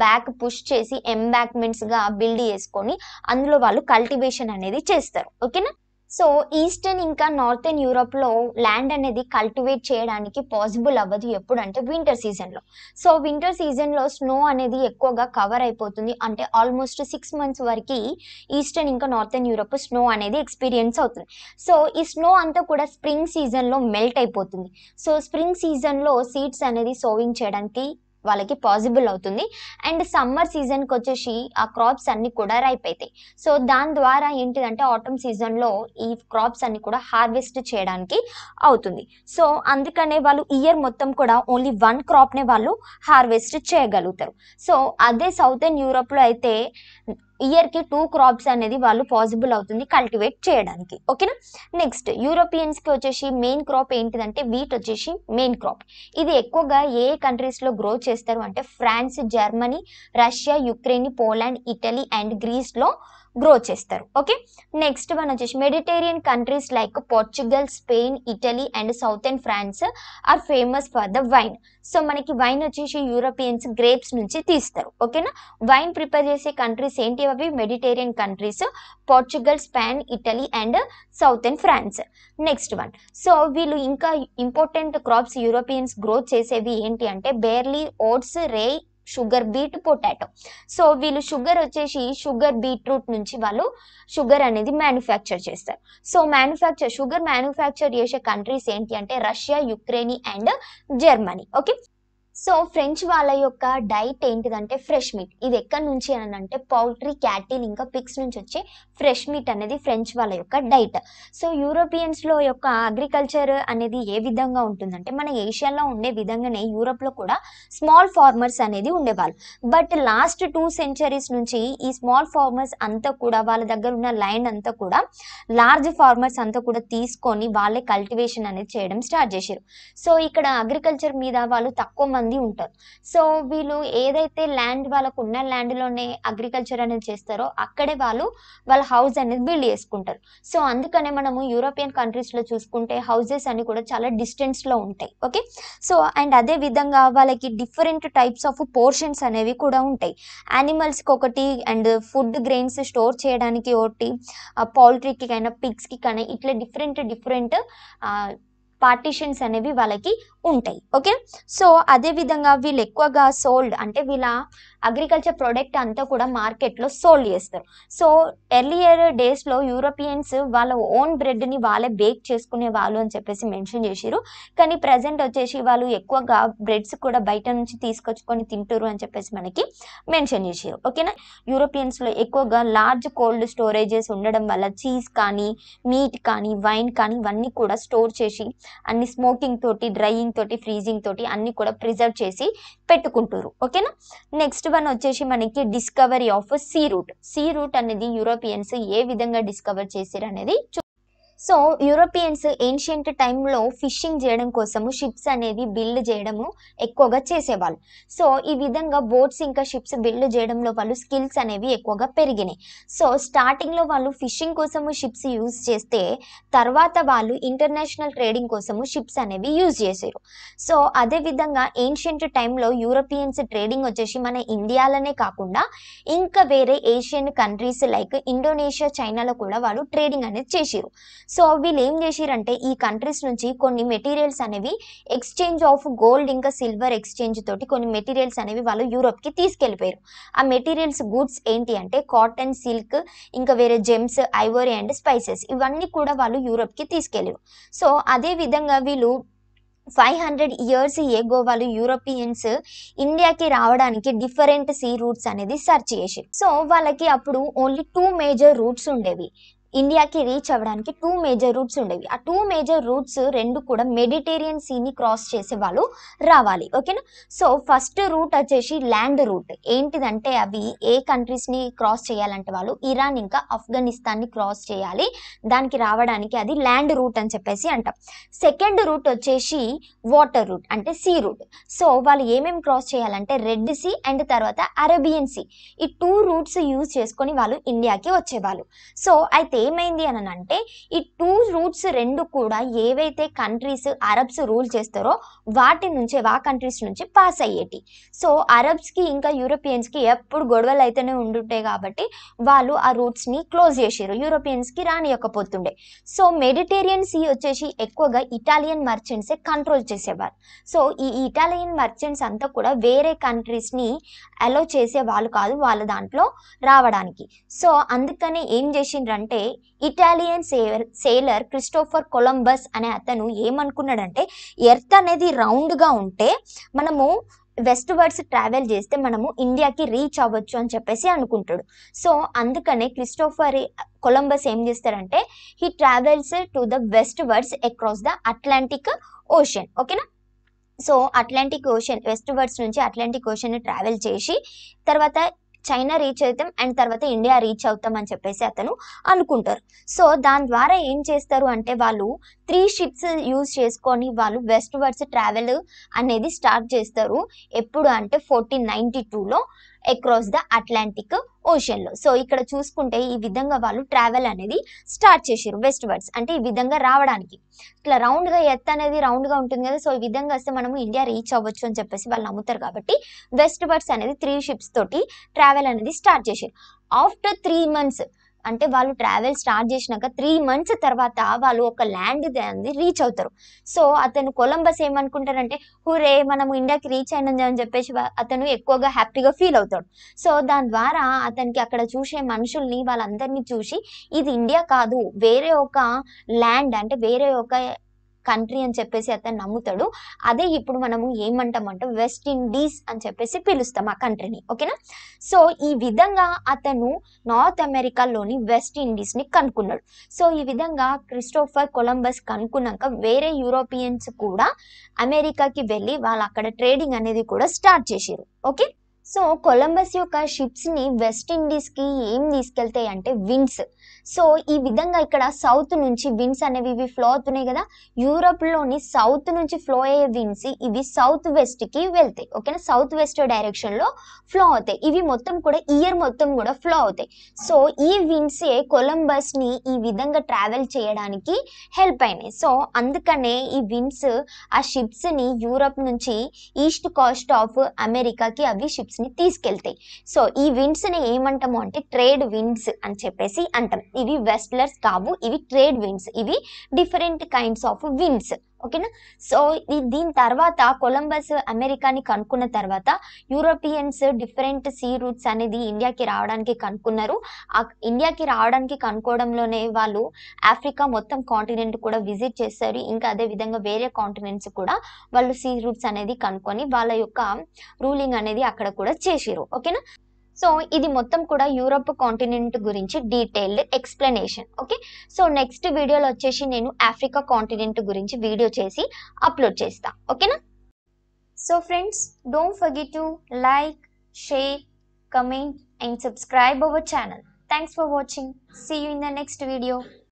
A: బ్యాక్ పుష్ చేసి ఎంబ్యాక్మెంట్స్గా బిల్డ్ చేసుకొని అందులో వాళ్ళు కల్టివేషన్ అనేది చేస్తారు. ఓకేనా, సో ఈస్టర్న్ ఇంకా నార్థన్ యూరోప్లో ల్యాండ్ అనేది కల్టివేట్ చేయడానికి పాసిబుల్ అవ్వదు ఎప్పుడంటే వింటర్ సీజన్లో. సో వింటర్ సీజన్లో స్నో అనేది ఎక్కువగా కవర్ అయిపోతుంది. అంటే ఆల్మోస్ట్ 6 months వరకు ఈస్టర్న్ ఇంకా నార్థన్ యూరోప్ స్నో అనేది ఎక్స్పీరియన్స్ అవుతుంది. సో ఈ స్నో అంతా కూడా స్ప్రింగ్ సీజన్లో మెల్ట్ అయిపోతుంది. సో స్ప్రింగ్ సీజన్లో సీడ్స్ అనేది సోవింగ్ చేయడానికి వాళ్ళకి పాసిబుల్ అవుతుంది. అండ్ సమ్మర్ సీజన్కి వచ్చేసి ఆ క్రాప్స్ అన్ని కూడా రైప్ అవుతాయి. సో దాని ద్వారా ఏంటిదంటే ఆటమ్ సీజన్లో ఈ క్రాప్స్ అన్ని కూడా హార్వెస్ట్ చేయడానికి అవుతుంది. సో అందుకనే వాళ్ళు ఇయర్ మొత్తం కూడా ఓన్లీ 1 క్రాప్నే వాళ్ళు హార్వెస్ట్ చేయగలుగుతారు. సో అదే సౌతర్న్ యూరోప్లో అయితే ఇయర్కి 2 క్రాప్స్ అనేది వాళ్ళు పాసిబుల్ అవుతుంది కల్టివేట్ చేయడానికి. ఓకేనా, నెక్స్ట్ యూరోపియన్స్కి వచ్చేసి మెయిన్ క్రాప్ ఏంటిదంటే వీట్ వచ్చేసి మెయిన్ క్రాప్. ఇది ఎక్కువగా ఏ కంట్రీస్లో గ్రో చేస్తారు అంటే France, Germany, Russia, Ukraine, Poland, Italy and గ్రీస్లో గ్రో చేస్తారు. ఓకే, నెక్స్ట్ వన్ వచ్చేసి Mediterranean countries like Portugal, Spain, Italy and southern France are famous for the wine. So మనకి వైన్ వచ్చేసి యూరోపియన్స్ గ్రేప్స్ నుంచి తీస్తారు. ఓకేనా, వైన్ ప్రిపేర్ చేసే countries ఏంటి అవి Mediterranean countries Portugal, Spain, Italy and southern France. Next one, so వీళ్ళు ఇంకా ఇంపార్టెంట్ క్రాప్స్ యూరోపియన్స్ గ్రో చేసేవి ఏంటి అంటే బేర్లీ, ఓట్స్, రే, షుగర్ బీట్, పొటాటో. సో వీళ్ళు షుగర్ వచ్చేసి షుగర్ బీట్రూట్ నుంచి వాళ్ళు షుగర్ అనేది మ్యానుఫ్యాక్చర్ చేస్తారు. సో షుగర్ మ్యానుఫ్యాక్చర్ చేసే కంట్రీస్ ఏంటి అంటే Russia, Ukraine and Germany. Okay, so French వాళ్ళ యొక్క డైట్ ఏంటిదంటే ఫ్రెష్ మీట్. ఇది ఎక్కడి నుంచి అని అంటే పౌల్ట్రీ, క్యాటిల్ ఇంకా పిగ్స్ నుంచి వచ్చే ఫ్రెష్ మీట్ అనేది ఫ్రెంచ్ వాళ్ళ యొక్క డైట్. సో యూరోపియన్స్లో యొక్క అగ్రికల్చర్ అనేది ఏ విధంగా ఉంటుందంటే మన ఏషియాలో ఉండే విధంగానే యూరోప్లో కూడా స్మాల్ ఫార్మర్స్ అనేది ఉండేవాళ్ళు. బట్ లాస్ట్ 2 centuries నుంచి ఈ స్మాల్ ఫార్మర్స్ అంతా కూడా వాళ్ళ దగ్గర ఉన్న ల్యాండ్ అంతా కూడా లార్జ్ ఫార్మర్స్ అంతా కూడా తీసుకొని వాళ్ళే కల్టివేషన్ అనేది చేయడం స్టార్ట్ చేశారు. సో ఇక్కడ అగ్రికల్చర్ మీద వాళ్ళు తక్కువ మంది ఉంటారు. సో వీళ్ళు ఏదైతే ల్యాండ్ వాళ్ళకు ఉన్న ల్యాండ్లోనే అగ్రికల్చర్ అనేది చేస్తారో అక్కడే వాళ్ళ హౌస్ అనేది బిల్డ్ చేసుకుంటారు. సో అందుకనే మనము యూరోపియన్ కంట్రీస్లో చూసుకుంటే హౌసెస్ అన్ని కూడా చాలా డిస్టెన్స్లో ఉంటాయి. ఓకే, సో అండ్ అదే విధంగా వాళ్ళకి డిఫరెంట్ టైప్స్ ఆఫ్ పోర్షన్స్ అనేవి కూడా ఉంటాయి. యానిమల్స్కి ఒకటి అండ్ ఫుడ్ గ్రెయిన్స్ స్టోర్ చేయడానికి ఒకటి, పౌల్ట్రీకి కైనా పిగ్స్కి కానీ ఇట్లా డిఫరెంట్ పార్టీషన్స్ అనేవి వాళ్ళకి ఉంటాయి. ఓకే, సో అదే విధంగా వీళ్ళు ఎక్కువగా సోల్డ్ అంటే వీళ్ళ అగ్రికల్చర్ ప్రొడక్ట్ అంతా కూడా మార్కెట్లో సోల్డ్ చేస్తారు. సో ఎర్లియర్ డేస్లో యూరోపియన్స్ వాళ్ళ ఓన్ బ్రెడ్ని వాళ్ళే బేక్ చేసుకునే వాళ్ళు అని చెప్పేసి మెన్షన్ చేసిరు. కానీ ప్రజెంట్ వచ్చేసి వాళ్ళు ఎక్కువగా బ్రెడ్స్ కూడా బయట నుంచి తీసుకొచ్చుకొని తింటారు అని చెప్పేసి మనకి మెన్షన్ చేసిరు. ఓకేనా, యూరోపియన్స్లో ఎక్కువగా లార్జ్ కోల్డ్ స్టోరేజెస్ ఉండడం వల్ల చీజ్ కానీ మీట్ కానీ వైన్ కానీ ఇవన్నీ కూడా స్టోర్ చేసి అన్ని స్మోకింగ్ తోటి డ్రైయింగ్ తోటి ఫ్రీజింగ్ తోటి అన్ని కూడా ప్రిజర్వ్ చేసి పెట్టుకుంటారు. ఓకేనా, నెక్స్ట్ వన్ వచ్చేసి మనకి డిస్కవరీ ఆఫ్ సీ రూట్ అనేది యూరోపియన్స్ ఏ విధంగా డిస్కవర్ చేశారు అనేది. సో యూరోపియన్స్ ఏన్షియంట్ టైంలో ఫిషింగ్ చేయడం కోసము షిప్స్ అనేది బిల్డ్ చేయడము ఎక్కువగా చేసేవాళ్ళు. సో ఈ విధంగా బోట్స్ ఇంకా షిప్స్ బిల్డ్ చేయడంలో వాళ్ళు స్కిల్స్ అనేవి ఎక్కువగా పెరిగినాయి. సో స్టార్టింగ్లో వాళ్ళు ఫిషింగ్ కోసము షిప్స్ యూజ్ చేస్తే తర్వాత వాళ్ళు ఇంటర్నేషనల్ ట్రేడింగ్ కోసము షిప్స్ అనేవి యూజ్ చేశారు. సో అదే విధంగా ఏన్షియంట్ టైంలో యూరోపియన్స్ ట్రేడింగ్ వచ్చేసి మన ఇండియాలోనే కాకుండా ఇంకా వేరే ఏషియన్ కంట్రీస్ లైక్ ఇండోనేషియా, చైనాలో కూడా వాళ్ళు ట్రేడింగ్ అనేది చేసారు. సో వీళ్ళు ఏం చేసిరంటే ఈ కంట్రీస్ నుంచి కొన్ని మెటీరియల్స్ అనేవి ఎక్స్చేంజ్ ఆఫ్ గోల్డ్ ఇంకా సిల్వర్ ఎక్స్చేంజ్ తోటి కొన్ని మెటీరియల్స్ అనేవి వాళ్ళు యూరోప్కి తీసుకెళ్ళిపోయారు. ఆ మెటీరియల్స్ గుడ్స్ ఏంటి అంటే కాటన్, సిల్క్, ఇంకా వేరే జెమ్స్, ఐవరీ అండ్ స్పైసెస్ ఇవన్నీ కూడా వాళ్ళు యూరోప్కి తీసుకెళ్ళారు. సో అదే విధంగా వీళ్ళు 500 years ఏగో వాళ్ళు యూరోపియన్స్ ఇండియాకి రావడానికి డిఫరెంట్ సీ రూట్స్ అనేది సెర్చ్ చేసి, సో వాళ్ళకి అప్పుడు ఓన్లీ 2 మేజర్ రూట్స్ ఉండేవి. ఇండియాకి రీచ్ అవ్వడానికి 2 మేజర్ రూట్స్ ఉండేవి. ఆ 2 మేజర్ రూట్స్ రెండు కూడా మెడిటేరియన్ సీని క్రాస్ చేసే వాళ్ళు రావాలి. ఓకేనా, సో ఫస్ట్ రూట్ వచ్చేసి ల్యాండ్ రూట్. ఏంటిదంటే అవి ఏ కంట్రీస్ని క్రాస్ చేయాలంటే వాళ్ళు ఇరాన్ ఇంకా ఆఫ్ఘనిస్తాన్ని క్రాస్ చేయాలి. దానికి రావడానికి అది ల్యాండ్ రూట్ అని చెప్పేసి అంటాం. సెకండ్ రూట్ వచ్చేసి వాటర్ రూట్ అంటే సీ రూట్. సో వాళ్ళు ఏమేమి క్రాస్ చేయాలంటే రెడ్ సీ అండ్ తర్వాత అరేబియన్ సీ. ఈ 2 రూట్స్ యూజ్ చేసుకొని వాళ్ళు ఇండియాకి వచ్చేవాళ్ళు. సో అయితే ఏమైంది అని అంటే ఈ 2 రూట్స్ రెండు కూడా ఏవైతే కంట్రీస్ అరబ్స్ రూల్ చేస్తారో వాటి నుంచి ఆ కంట్రీస్ నుంచి పాస్ అయ్యేటి. సో అరబ్స్కి ఇంకా యూరోపియన్స్కి ఎప్పుడు గొడవలు అయితేనే ఉండుంటాయి కాబట్టి వాళ్ళు ఆ రూట్స్ని క్లోజ్ చేసారు, యూరోపియన్స్కి రానియకపోతుండే. సో మెడిటేరియన్ సీ వచ్చేసి ఎక్కువగా ఇటాలియన్ మర్చెంట్సే కంట్రోల్ చేసేవారు. సో ఈ ఇటాలియన్ మర్చెంట్స్ అంతా కూడా వేరే కంట్రీస్ని అలో చేసే వాళ్ళు కాదు వాళ్ళ దాంట్లో రావడానికి. సో అందుకని ఏం చేసిండ్రంటే ఇటాలియన్ సేలర్ క్రిస్టోఫర్ కొలంబస్ అనే అతను ఏమనుకున్నాడంటే ఎర్త్ అనేది రౌండ్గా ఉంటే మనము వెస్ట్ వర్డ్స్ ట్రావెల్ చేస్తే మనము ఇండియాకి రీచ్ అవ్వచ్చు అని చెప్పేసి అనుకుంటాడు. సో అందుకనే క్రిస్టోఫర్ కొలంబస్ ఏం చేస్తారంటే he travels to the westwards across the Atlantic ocean. ఓకేనా, so Atlantic ocean westwards నుంచి అట్లాంటిక్ ఓషన్ ట్రావెల్ చేసి తర్వాత చైనా రీచ్ అవుతాం అండ్ తర్వాత ఇండియా రీచ్ అవుతాం అని చెప్పేసి అతను అనుకుంటారు. సో దాని ద్వారా ఏం చేస్తారు అంటే వాళ్ళు 3 షిప్స్ యూజ్ చేసుకొని వాళ్ళు వెస్ట్ వర్డ్స్ ట్రావెల్ అనేది స్టార్ట్ చేస్తారు. ఎప్పుడు అంటే 1492లో అక్రాస్ ద అట్లాంటిక్ ఓషన్లో. సో ఇక్కడ చూసుకుంటే ఈ విధంగా వాళ్ళు ట్రావెల్ అనేది స్టార్ట్ చేసారు వెస్ట్ వర్డ్స్ అంటే ఈ విధంగా రావడానికి. ఇట్లా రౌండ్గా ఎత్ అనేది రౌండ్గా ఉంటుంది కదా, సో ఈ విధంగా వస్తే మనము ఇండియా రీచ్ అవ్వచ్చు అని చెప్పేసి వాళ్ళు నమ్ముతారు కాబట్టి వెస్ట్ వర్డ్స్ అనేది 3 షిప్స్ తోటి ట్రావెల్ అనేది స్టార్ట్ చేసారు. ఆఫ్టర్ 3 months అంటే వాళ్ళు ట్రావెల్ స్టార్ట్ చేసినాక 3 months తర్వాత వాళ్ళు ఒక ల్యాండ్ అనేది రీచ్ అవుతారు. సో అతను కొలంబస్ ఏమనుకుంటారంటే హురే మనము ఇండియాకి రీచ్ అయినది అని చెప్పేసి అతను ఎక్కువగా హ్యాపీగా ఫీల్ అవుతాడు. సో దాని ద్వారా అతనికి అక్కడ చూసే మనుషుల్ని వాళ్ళందరినీ చూసి ఇది ఇండియా కాదు వేరే ఒక ల్యాండ్ అంటే వేరే ఒక కంట్రీ అని చెప్పేసి అతను నమ్ముతాడు. అదే ఇప్పుడు మనము ఏమంటామంటే వెస్ట్ ఇండీస్ అని చెప్పేసి పిలుస్తాం ఆ కంట్రీని. ఓకేనా, సో ఈ విధంగా అతను నార్త్ అమెరికాలోని వెస్ట్ ఇండీస్ని కనుక్కున్నాడు. సో ఈ విధంగా క్రిస్టోఫర్ కొలంబస్ కనుక్కున్నాక వేరే యూరోపియన్స్ కూడా అమెరికాకి వెళ్ళి వాళ్ళు అక్కడ ట్రేడింగ్ అనేది కూడా స్టార్ట్ చేసారు. ఓకే, సో కొలంబస్ యొక్క షిప్స్ని వెస్ట్ ఇండీస్కి ఏం తీసుకెళ్తాయి అంటే విండ్స్. సో ఈ విధంగా ఇక్కడ సౌత్ నుంచి విండ్స్ అనేవి ఇవి ఫ్లో అవుతున్నాయి కదా, యూరోప్లోని సౌత్ నుంచి ఫ్లో అయ్యే విండ్స్ ఇవి సౌత్ వెస్ట్కి వెళ్తాయి. ఓకేనా, సౌత్ వెస్ట్ డైరెక్షన్లో ఫ్లో అవుతాయి. ఇవి మొత్తం కూడా ఇయర్ మొత్తం కూడా ఫ్లో అవుతాయి. సో ఈ విండ్సే కొలంబస్ని ఈ విధంగా ట్రావెల్ చేయడానికి హెల్ప్ అయినాయి. సో అందుకనే ఈ విండ్స్ ఆ షిప్స్ని యూరోప్ నుంచి ఈస్ట్ కోస్ట్ ఆఫ్ అమెరికాకి అవి షిప్స్ని తీసుకెళ్తాయి. సో ఈ విండ్స్ని ఏమంటాము అంటే ట్రేడ్ విండ్స్ అని చెప్పేసి అంటాం. ఇవి వెస్ట్లర్స్ కావు, ఇవి ట్రేడ్ విండ్స్, ఇవి డిఫరెంట్ కైండ్స్ ఆఫ్ విండ్స్. ఓకేనా. సో దీని తర్వాత కొలంబస్ అమెరికాని కనుక్కున్న తర్వాత యూరోపియన్స్ డిఫరెంట్ సీ రూట్స్ అనేది ఇండియాకి రావడానికి కనుక్కున్నారు. ఇండియాకి రావడానికి కనుక్కోవడంలోనే వాళ్ళు ఆఫ్రికా మొత్తం కాంటినెంట్ కూడా విజిట్ చేస్తారు. ఇంకా అదే విధంగా వేరే కాంటినెంట్స్ కూడా వాళ్ళు సీ రూట్స్ అనేది కనుక్కొని వాళ్ళ యొక్క రూలింగ్ అనేది అక్కడ కూడా చేసిరు. ఓకేనా. సో ఇది మొత్తం కూడా యూరోప్ కాంటినెంట్ గురించి detailed explanation. Okay. So next వీడియోలో వచ్చేసి నేను ఆఫ్రికా కాంటినెంట్ గురించి వీడియో చేసి అప్లోడ్ చేస్తా. ఓకేనా. So friends, don't forget to like, share, comment and subscribe our channel. Thanks for watching. See you in the next video.